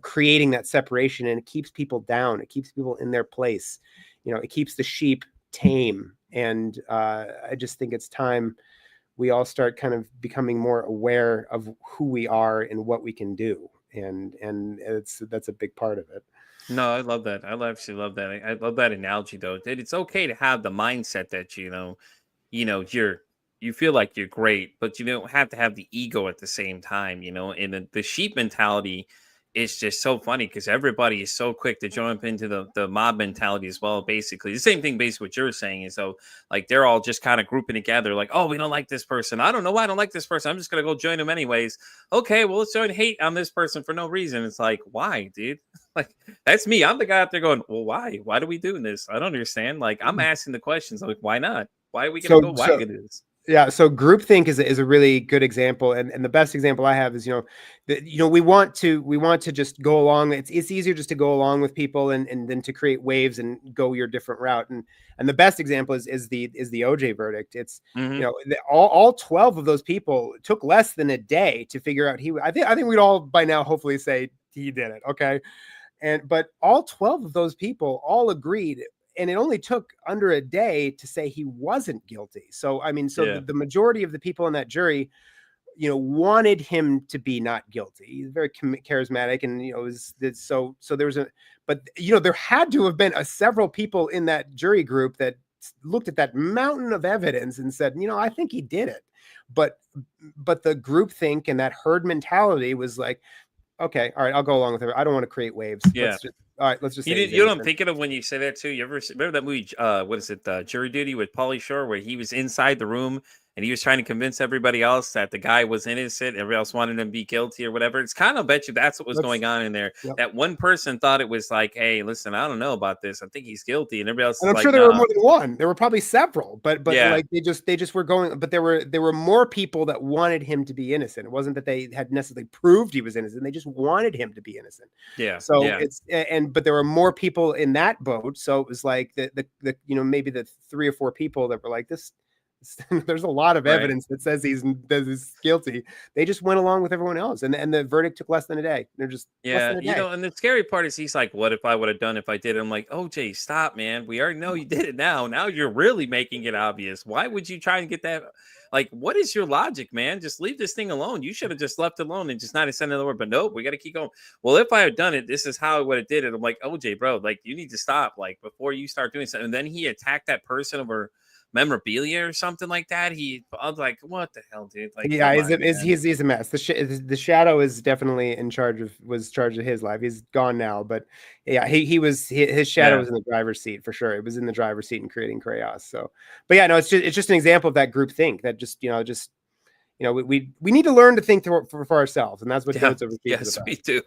creating that separation, and it keeps people down. It keeps people in their place. It keeps the sheep tame. And I just think it's time we all start kind of becoming more aware of who we are and what we can do. And that's a big part of it. No, I love that. I actually love that. I love that analogy though. That it's okay to have the mindset that you feel like you're great, but you don't have to have the ego at the same time. And the sheep mentality is just so funny because everybody is so quick to jump into the mob mentality as well. Basically, the same thing. Basically, what you're saying is, so like they're all just kind of grouping together, like, oh, we don't like this person. I don't know why I don't like this person. I'm just gonna go join them anyways. Okay, well, let's join hate on this person for no reason. It's like, why, dude? Like, that's me. I'm the guy out there going, well, why? Why are we doing this? I don't understand. Like, I'm asking the questions. Like, why not? Why are we gonna go whack this? Yeah, so groupthink is a really good example, and the best example I have is we want to just go along. It's easier just to go along with people and then to create waves and go your different route. And the best example is the OJ verdict. It's all 12 of those people took less than a day to figure out I think we'd all by now hopefully say he did it. Okay, but all 12 of those people all agreed. And it only took under a day to say he wasn't guilty. So, the majority of the people in that jury, wanted him to be not guilty. He's very charismatic, and so there was but there had to have been several people in that jury group that looked at that mountain of evidence and said, I think he did it. But the groupthink and that herd mentality was like, okay, all right, I'll go along with it. I don't want to create waves. Yeah. All right, let's just. You know what I'm thinking of when you say that too? You ever remember that movie? What is it? Jury Duty with Pauly Shore, where he was inside the room and he was trying to convince everybody else that the guy was innocent. Everybody else wanted him to be guilty or whatever. It's kind of bet you that's what was going on in there. Yep. That one person thought it was like, hey, listen, I don't know about this. I think he's guilty, and everybody else. And I'm like, sure there were more than one. There were probably several, but yeah. Like they just were going. But there were more people that wanted him to be innocent. It wasn't that they had necessarily proved he was innocent. They just wanted him to be innocent. Yeah. So but there were more people in that boat. So it was like the maybe the 3 or 4 people that were like this. There's a lot of evidence that says he's guilty. They just went along with everyone else, and the verdict took less than a day. They're just less than a day. And the scary part is he's like, what if I would have done if I did it? I'm like, OJ, stop, man. We already know you did it now you're really making it obvious. Why would you try and get that? Like, what is your logic, man? Just leave this thing alone. You should have just left it alone and just not sent another word. But nope, we got to keep going. Well, if I had done it, this is how I would have did it. I'm like, OJ, bro, like, you need to stop, like, before you start doing something. And then he attacked that person over memorabilia or something like that. I was like, what the hell, dude? Like, Yeah, come on, man. he's a mess. The shadow is definitely was charge of his life. He's gone now, but yeah, his shadow Yeah. was in the driver's seat for sure. It was in the driver's seat and creating chaos. So, but yeah, no, it's just an example of that group think that we need to learn to think for ourselves, and that's what Yeah, Goats Over Keys is yes, about. we do.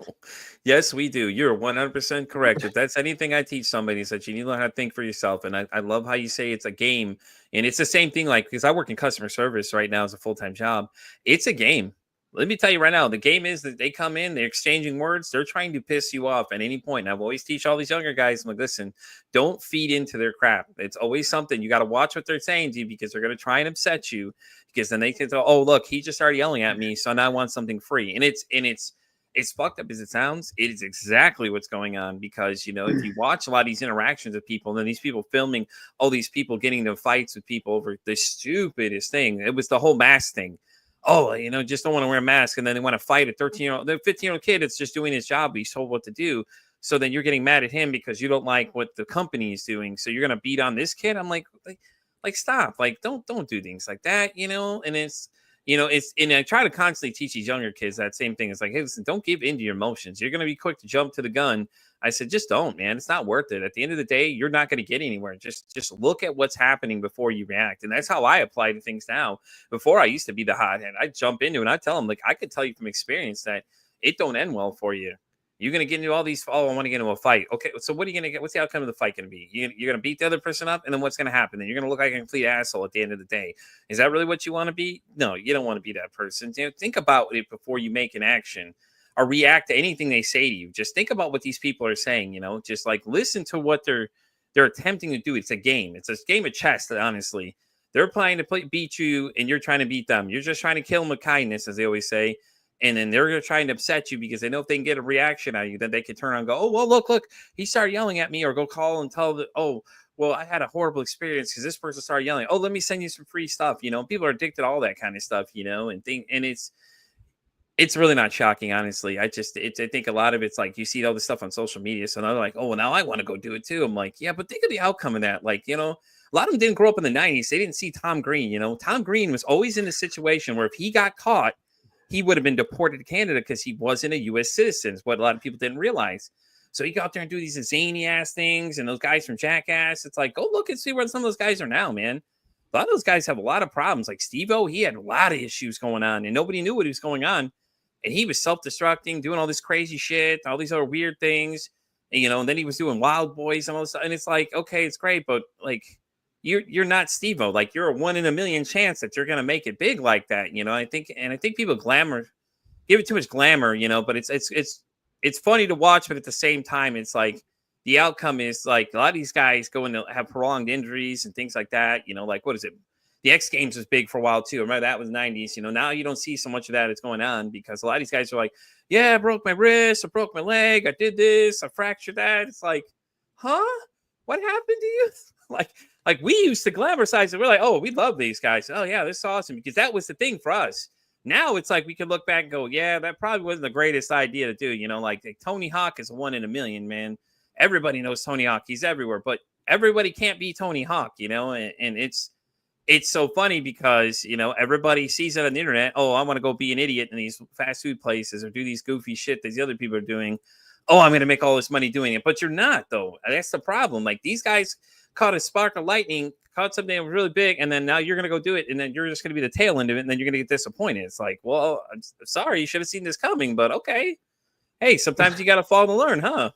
Yes, we do. You're 100% correct. If that's anything I teach somebody, is that you need to learn how to think for yourself. And I love how you say it's a game. And it's the same thing, like, because I work in customer service right now as a full-time job. It's a game. Let me tell you right now, the game is that they come in, they're exchanging words, they're trying to piss you off at any point. And I've always teach all these younger guys, I'm like, listen, don't feed into their crap. It's always something. You got to watch what they're saying to you, because they're going to try and upset you, because then they can go, oh, look, he just started yelling at me, so now I want something free. And it's fucked up as it sounds. It is exactly what's going on, because, if you watch a lot of these interactions with people, and then these people filming all these people getting into fights with people over the stupidest thing. It was the whole mask thing. Oh, just don't want to wear a mask. And then they want to fight a 15-year-old kid that's just doing his job. He's told what to do. So then you're getting mad at him because you don't like what the company is doing. So you're going to beat on this kid. I'm like, stop. Like, don't do things like that, and and I try to constantly teach these younger kids that same thing. It's like, hey, listen, don't give in to your emotions. You're going to be quick to jump to the gun. I said, just don't, man. It's not worth it. At the end of the day, you're not going to get anywhere. Just look at what's happening before you react. And that's how I apply to things now. Before, I used to be the hothead. I jump into it and I tell them, like, I could tell you from experience that it don't end well for you. You're going to get into all these, oh, I want to get into a fight. Okay, so what are you going to get? What's the outcome of the fight going to be? You're going to beat the other person up, and then what's going to happen? Then you're going to look like a complete asshole at the end of the day. Is that really what you want to be? No, you don't want to be that person. Think about it before you make an action or react to anything they say to you. Just think about what these people are saying, just like listen to what they're attempting to do. It's a game. It's a game of chess, honestly. They're trying to beat you, and you're trying to beat them. You're just trying to kill them with kindness, as they always say. And then they're trying to upset you because they know if they can get a reaction out of you, then they can turn on and go, oh, well, look, he started yelling at me, or go call and tell oh, well, I had a horrible experience because this person started yelling. Oh, let me send you some free stuff. People are addicted to all that kind of stuff, and it's really not shocking, honestly. I think a lot of it's like you see all this stuff on social media. So they're like, oh, well, now I want to go do it too. I'm like, yeah, but think of the outcome of that. Like, a lot of them didn't grow up in the 90s. They didn't see Tom Green. Tom Green was always in a situation where if he got caught, he would have been deported to Canada because he wasn't a U.S. citizen, is what a lot of people didn't realize. So you go out there and do these zany ass things, and those guys from Jackass, it's like, go look and see where some of those guys are now, man. A lot of those guys have a lot of problems. Like Steve-O, he had a lot of issues going on, and nobody knew what was going on. And he was self-destructing, doing all this crazy shit, all these other weird things, and then he was doing Wild Boys and all this. And it's like, okay, it's great, but like, you're not Steve-O. Like, you're a 1 in a million chance that you're going to make it big like that. I think people give it too much glamour, but it's funny to watch, but at the same time, it's like the outcome is like a lot of these guys going to have prolonged injuries and things like that. Like, what is it? The X Games was big for a while too. Remember, that was 90s. Now you don't see so much of that that's going on because a lot of these guys are like, yeah, I broke my wrist, I broke my leg, I did this, I fractured that. It's like, huh? What happened to you? Like we used to glamorize it. We're like, oh, we love these guys. Oh yeah, this is awesome, because that was the thing for us. Now it's like we can look back and go, yeah, that probably wasn't the greatest idea to do. Like Tony Hawk is a 1 in a million, man. Everybody knows Tony Hawk. He's everywhere, but everybody can't be Tony Hawk, and it's so funny because, everybody sees it on the internet. Oh, I want to go be an idiot in these fast food places or do these goofy shit that the other people are doing. Oh, I'm going to make all this money doing it. But you're not, though. That's the problem. Like, these guys caught a spark of lightning, caught something that was really big, and then now you're going to go do it, and then you're just going to be the tail end of it, and then you're going to get disappointed. It's like, well, I'm sorry, you should have seen this coming, but okay. Hey, sometimes you got to fall to learn, huh?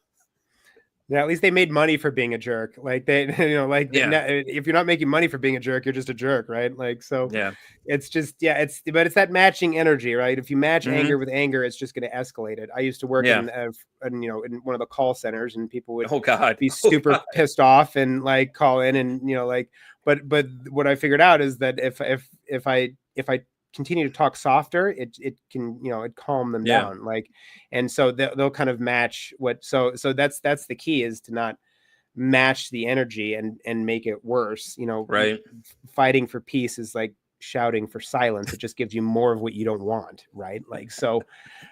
Yeah, at least they made money for being a jerk. Like if you're not making money for being a jerk, you're just a jerk, right? Like, so yeah, it's it's that matching energy, right? If you match anger with anger, it's just going to escalate it. I used to work in in one of the call centers, and people would be super pissed off and like call in and but what I figured out is that if I continue to talk softer, it can it calm them down, like, and so they'll kind of match what so that's the key, is to not match the energy and make it worse. Right. Fighting for peace is like shouting for silence. It just gives you more of what you don't want, right? Like, so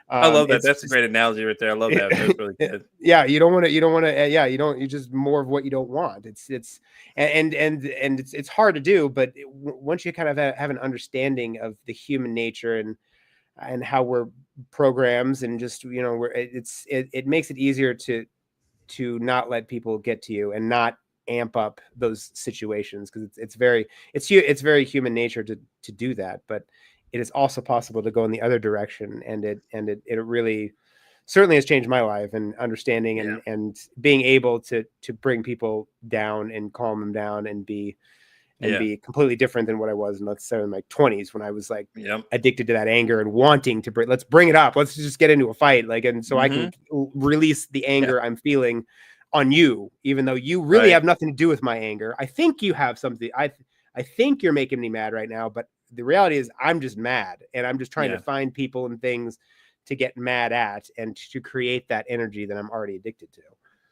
I love that. it's That's a just, great analogy right there. I love that. That's really good. yeah, you don't want to, yeah, you just more of what you don't want. And it's hard to do, but once you kind of have an understanding of the human nature and how we're programs, and just, it makes it easier to not let people get to you and not amp up those situations, because it's very human nature to do that. But it is also possible to go in the other direction, and it really certainly has changed my life, and understanding and being able to bring people down and calm them down and be completely different than what I was in, let's say, in my 20s, when I was like addicted to that anger and wanting to let's bring it up. Let's just get into a fight. Like, and so I can release the anger I'm feeling on you, even though you really have nothing to do with my anger. I think you have something. I think you're making me mad right now, but the reality is I'm just mad, and I'm just trying to find people and things to get mad at, and to create that energy that I'm already addicted to.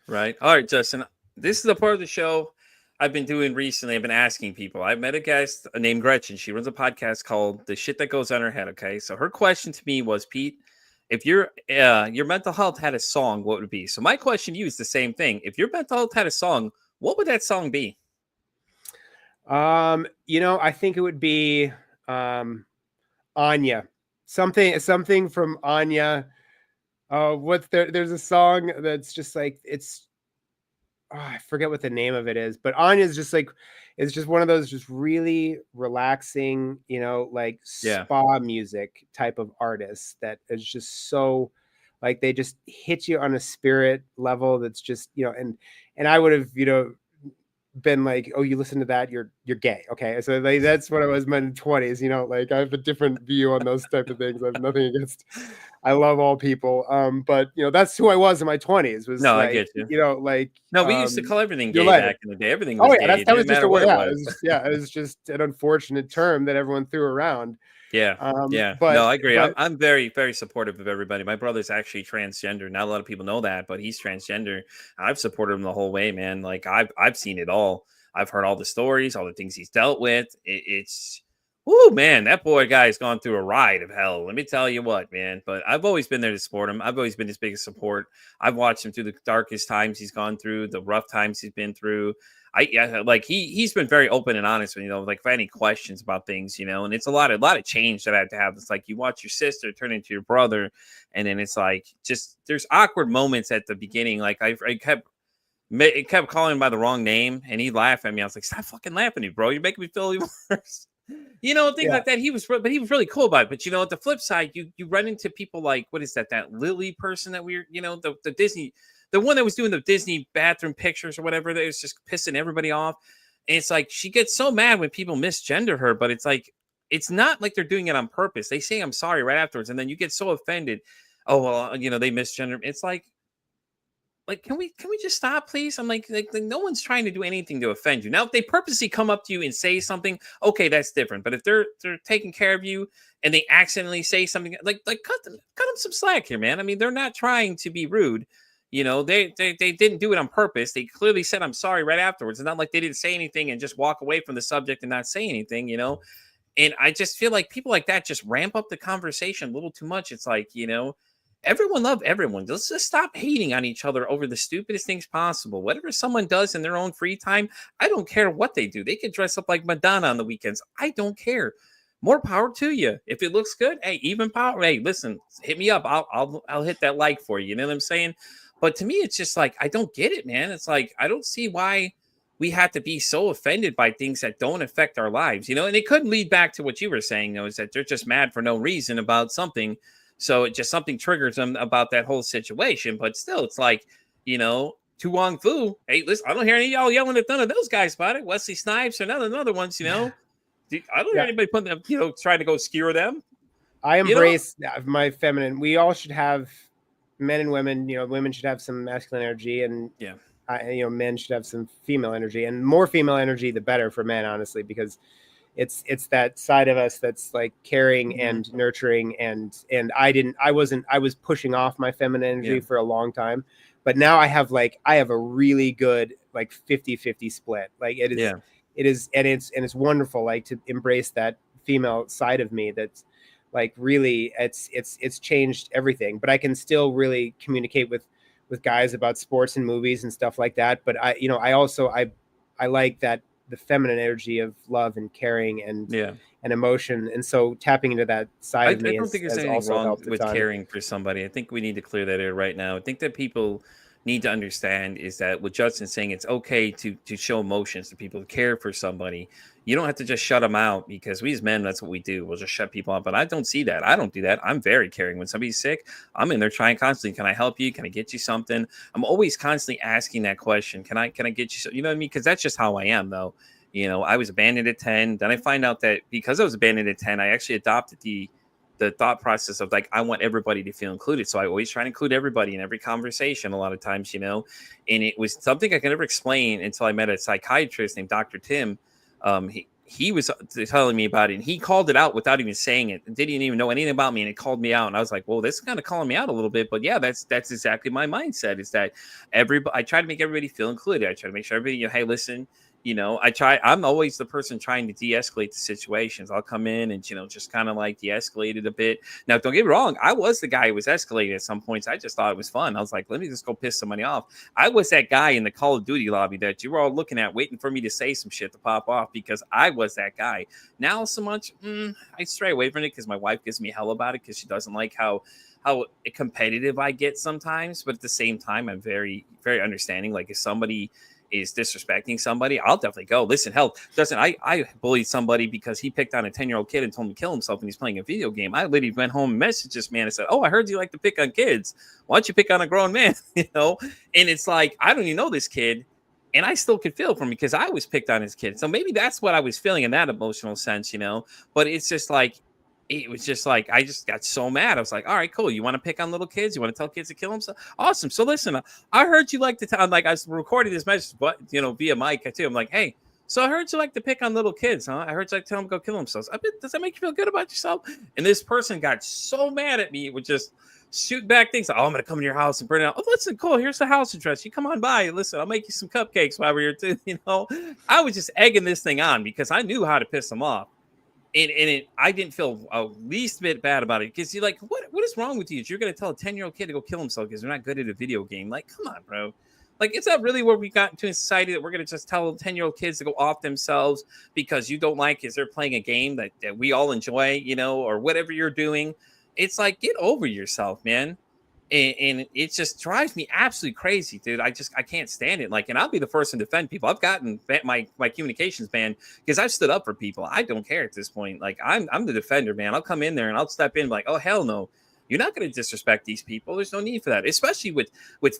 Right. All right, Justin, this is the part of the show I've been doing recently. I've been asking people. I've met a guest named Gretchen. She runs a podcast called The Shit That Goes On Her Head. Okay. So her question to me was, Pete, if your mental health had a song, what would it be? So my question to you is the same thing. If your mental health had a song, what would that song be? I think it would be Anya. Something from Anya. There's a song that's just like, I forget what the name of it is, but Anya is just like, it's just one of those just really relaxing, like spa music type of artists that is just so, like, they just hit you on a spirit level that's just, and I would have, been like, oh, you listen to that, you're gay. Okay. So like, that's what I was in my 20s, like, I have a different view on those type of things. I have nothing against, I love all people. But that's who I was in my 20s, was no, like, I get you. Like, no, we used to call everything gay back in the day. Everything was gay. That was just a word. It It was just an unfortunate term that everyone threw around. But no, I agree. I'm very, very supportive of everybody. My brother's actually transgender. Not a lot of people know that, but he's transgender. I've supported him the whole way, man. Like, I've seen it all. I've heard all the stories, all the things he's dealt with. It's, oh man, that boy guy's gone through a ride of hell. Let me tell you what, man. But I've always been there to support him. I've always been his biggest support. I've watched him through the darkest times he's gone through, the rough times he's been through. Like he's been very open and honest with, like, if I had any questions about things, and it's a lot of change that I have to have. It's like, you watch your sister turn into your brother, and then it's like, just, there's awkward moments at the beginning. Like, it kept calling him by the wrong name, and he'd laugh at me. I was like, stop fucking laughing at me, bro. You're making me feel even worse. Things like that. He was really cool about it. But at the flip side, you run into people like, what is that Lily person that we're, the Disney, the one that was doing the Disney bathroom pictures or whatever, that was just pissing everybody off. And it's like, she gets so mad when people misgender her, but it's like, it's not like they're doing it on purpose. They say, I'm sorry right afterwards. And then you get so offended. Oh, well, they misgender. It's like, can we just stop, please? I'm like, no one's trying to do anything to offend you. Now, if they purposely come up to you and say something, okay, that's different. But if they're taking care of you and they accidentally say something, like cut them some slack here, man. I mean, they're not trying to be rude. They didn't do it on purpose. They clearly said, I'm sorry right afterwards. It's not like they didn't say anything and just walk away from the subject and not say anything, And I just feel like people like that just ramp up the conversation a little too much. It's like, everyone love everyone. Let's just stop hating on each other over the stupidest things possible. Whatever someone does in their own free time, I don't care what they do. They can dress up like Madonna on the weekends. I don't care. More power to you. If it looks good, hey, even power. Hey, listen, hit me up. I'll hit that like for you. You know what I'm saying? But to me, it's just like, I don't get it, man. It's like, I don't see why we have to be so offended by things that don't affect our lives, and it could lead back to what you were saying, though, is that they're just mad for no reason about something. So it just, something triggers them about that whole situation. But still, it's like, Tu Wong Fu. Hey, listen, I don't hear any of y'all yelling at none of those guys about it. Wesley Snipes or none of the other ones, I don't hear anybody putting them, trying to go skewer them. I embrace my feminine. We all should have, men and women, women should have some masculine energy, and men should have some female energy, and more female energy, the better for men, honestly, because it's that side of us that's like caring and nurturing, and I was pushing off my feminine energy for a long time, but now I have a really good 50-50 split. Like, it is and it's wonderful, like, to embrace that female side of me that's like really it's changed everything. But I can still really communicate with guys about sports and movies and stuff like that. But I, you know, I also I like that the feminine energy of love and caring and emotion, and so tapping into that side of me I don't think there's has anything also wrong helped a with ton. caring for somebody. I think we need to clear that air right now. I think that people need to understand is that what Justin's saying, it's okay to show emotions to people, to care for somebody. You don't have to just shut them out, because we as men, that's what we do. We'll just shut people out. But I don't see that. I don't do that. I'm very caring. When somebody's sick, I'm in there trying constantly. Can I help you? Can I get you something? I'm always constantly asking that question. Can I get you something? You know what I mean? Because that's just how I am, though. You know, I was abandoned at 10. Then I find out that because I was abandoned at 10, I actually adopted the thought process of like, I want everybody to feel included. So I always try to include everybody in every conversation a lot of times, you know, and it was something I could never explain until I met a psychiatrist named Dr. Tim. He was telling me about it, and he called it out without even saying it. Didn't even know anything about me, and it called me out. And I was like, well, this is kind of calling me out a little bit, but yeah, that's exactly my mindset, is that I try to make everybody feel included. I try to make sure everybody, you know, hey, listen, you know, I'm always the person trying to de-escalate the situations. I'll come in and, you know, just kind of like de-escalate it a bit. Now, don't get me wrong. I was the guy who was escalating at some points. I just thought it was fun. I was like, let me just go piss somebody off. I was that guy in the Call of Duty lobby that you were all looking at, waiting for me to say some shit to pop off, because I was that guy. Now, so much, I stray away from it because my wife gives me hell about it, because she doesn't like how competitive I get sometimes. But at the same time, I'm very, very understanding. Like, if somebody is disrespecting somebody, I'll definitely go. Listen, hell, Justin, I bullied somebody because he picked on a 10-year-old kid and told him to kill himself when he's playing a video game. I literally went home and messaged this man and said, oh, I heard you like to pick on kids. Why don't you pick on a grown man? You know? And it's like, I don't even know this kid, and I still could feel for him because I was picked on as a kid. So maybe that's what I was feeling in that emotional sense, you know? But it's just like, it was just like, I just got so mad. I was like, all right, cool. You want to pick on little kids? You want to tell kids to kill themselves? Awesome. So listen, I heard you like to tell, like, I was recording this message, but, you know, via mic too. I'm like, hey, so I heard you like to pick on little kids, huh? I heard you like to tell them to go kill themselves. I bet, does that make you feel good about yourself? And this person got so mad at me, it would just shoot back things. Like, oh, I'm going to come to your house and burn it out. Oh, listen, cool. Here's the house address. You come on by. Listen, I'll make you some cupcakes while we're here too. You know, I was just egging this thing on because I knew how to piss them off. And I didn't feel a least bit bad about it, because you're like, what is wrong with you? You're going to tell a 10-year-old kid to go kill himself because they're not good at a video game. Like, come on, bro. Like, is that really where we got into in society, that we're going to just tell 10-year-old kids to go off themselves because you don't like is they're playing a game that we all enjoy, you know, or whatever you're doing? It's like, get over yourself, man. And it just drives me absolutely crazy, dude. I can't stand it. Like, and I'll be the first to defend people. I've gotten my communications banned because I've stood up for people. I don't care at this point. Like, I'm the defender, man. I'll come in there and I'll step in like, oh, hell no. You're not going to disrespect these people. There's no need for that, especially with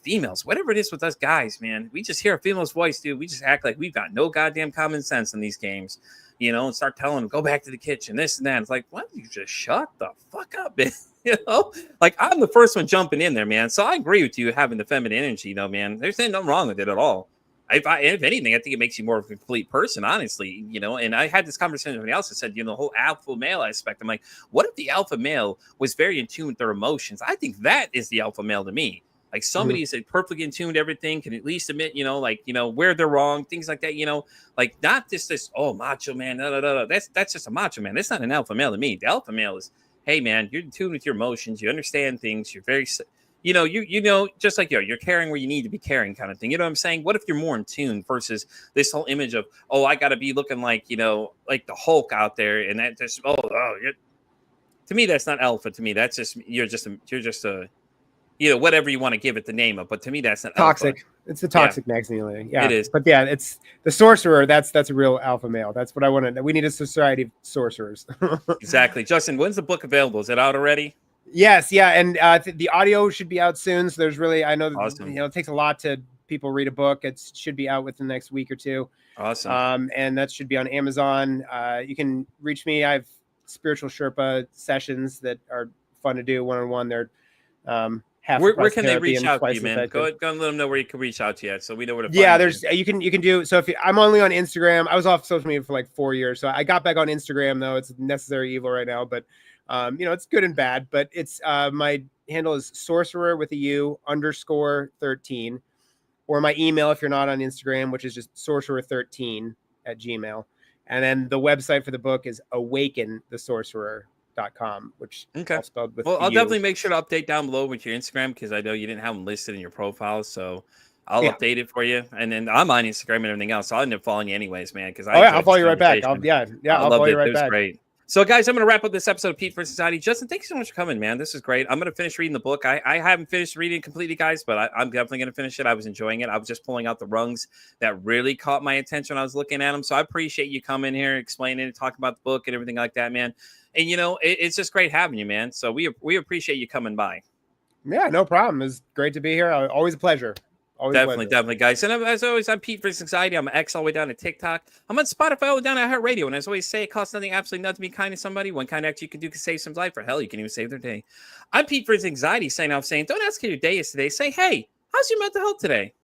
females. Whatever it is with us guys, man, we just hear a female's voice, dude. We just act like we've got no goddamn common sense in these games, you know, and start telling them, go back to the kitchen, this and that. It's like, why don't you just shut the fuck up, man? You know, like, I'm the first one jumping in there, man. So I agree with you having the feminine energy, you know, man. There's nothing wrong with it at all. If anything, I think it makes you more of a complete person, honestly, you know. And I had this conversation with somebody else that said, you know, the whole alpha male aspect. I'm like, what if the alpha male was very in tune with their emotions? I think that is the alpha male to me. Like, somebody is perfectly in tune to everything, can at least admit, you know, like, you know, where they're wrong, things like that, you know, like, not this, oh, macho man, that's just a macho man. That's not an alpha male to me. The alpha male is, hey, man, you're in tune with your emotions. You understand things. You're very, you know, just like you're caring where you need to be caring, kind of thing. You know what I'm saying? What if you're more in tune versus this whole image of, oh, I got to be looking like, you know, like the Hulk out there, and that just, to me, that's not alpha. To me, that's just you're just a you know, whatever you want to give it the name of. But to me, that's not toxic. Alpha. It's the toxic masculinity. Yeah, it is. But yeah, it's the sorcerer. That's a real alpha male. That's what I want to. We need a society of sorcerers. Exactly, Justin. When's the book available? Is it out already? Yes, yeah, and the audio should be out soon. So there's really, I know that, awesome. You know, it takes a lot to people read a book. It should be out within the next week or two. Awesome. And that should be on Amazon. You can reach me. I have spiritual Sherpa sessions that are fun to do one-on-one. They're where can they reach out to you, man? Go and let them know where you can reach out to you, so we know where to find you. There's you can do. So I'm only on Instagram. I was off social media for like 4 years, so I got back on Instagram though. It's necessary evil right now, but you know, it's good and bad. But it's my handle is Sourcerer with a U _13, or my email if you're not on Instagram, which is just sorcerer13 @gmail. And then the website for the book is awakenthesorcerer.com, which Okay. all spelled with Well, I'll U. definitely make sure to update down below with your Instagram because I know you didn't have them listed in your profile. So I'll update it for you. And then I'm on Instagram and everything else. So I'll end up following you anyways, man, because I'll follow you right back. I'll follow you right back. Great. So, guys, I'm going to wrap up this episode of Pete versus Society. Justin, thank you so much for coming, man. This is great. I'm going to finish reading the book. I haven't finished reading it completely, guys, but I'm definitely going to finish it. I was enjoying it. I was just pulling out the rungs that really caught my attention when I was looking at them. So I appreciate you coming here, explaining it, talking about the book and everything like that, man. And, you know, it's just great having you, man. So we appreciate you coming by. Yeah, no problem. It's great to be here. Always a pleasure. Definitely, guys. And as always, I'm Pete versus Anxiety. I'm X all the way down to TikTok. I'm on Spotify all the way down at iHeartRadio. And as I always say, it costs nothing, absolutely nothing to be kind to somebody. One kind act you can do can save some life, or hell, you can even save their day. I'm Pete versus Anxiety, saying off, saying, don't ask how your day is today. Say, hey, how's your mental health today?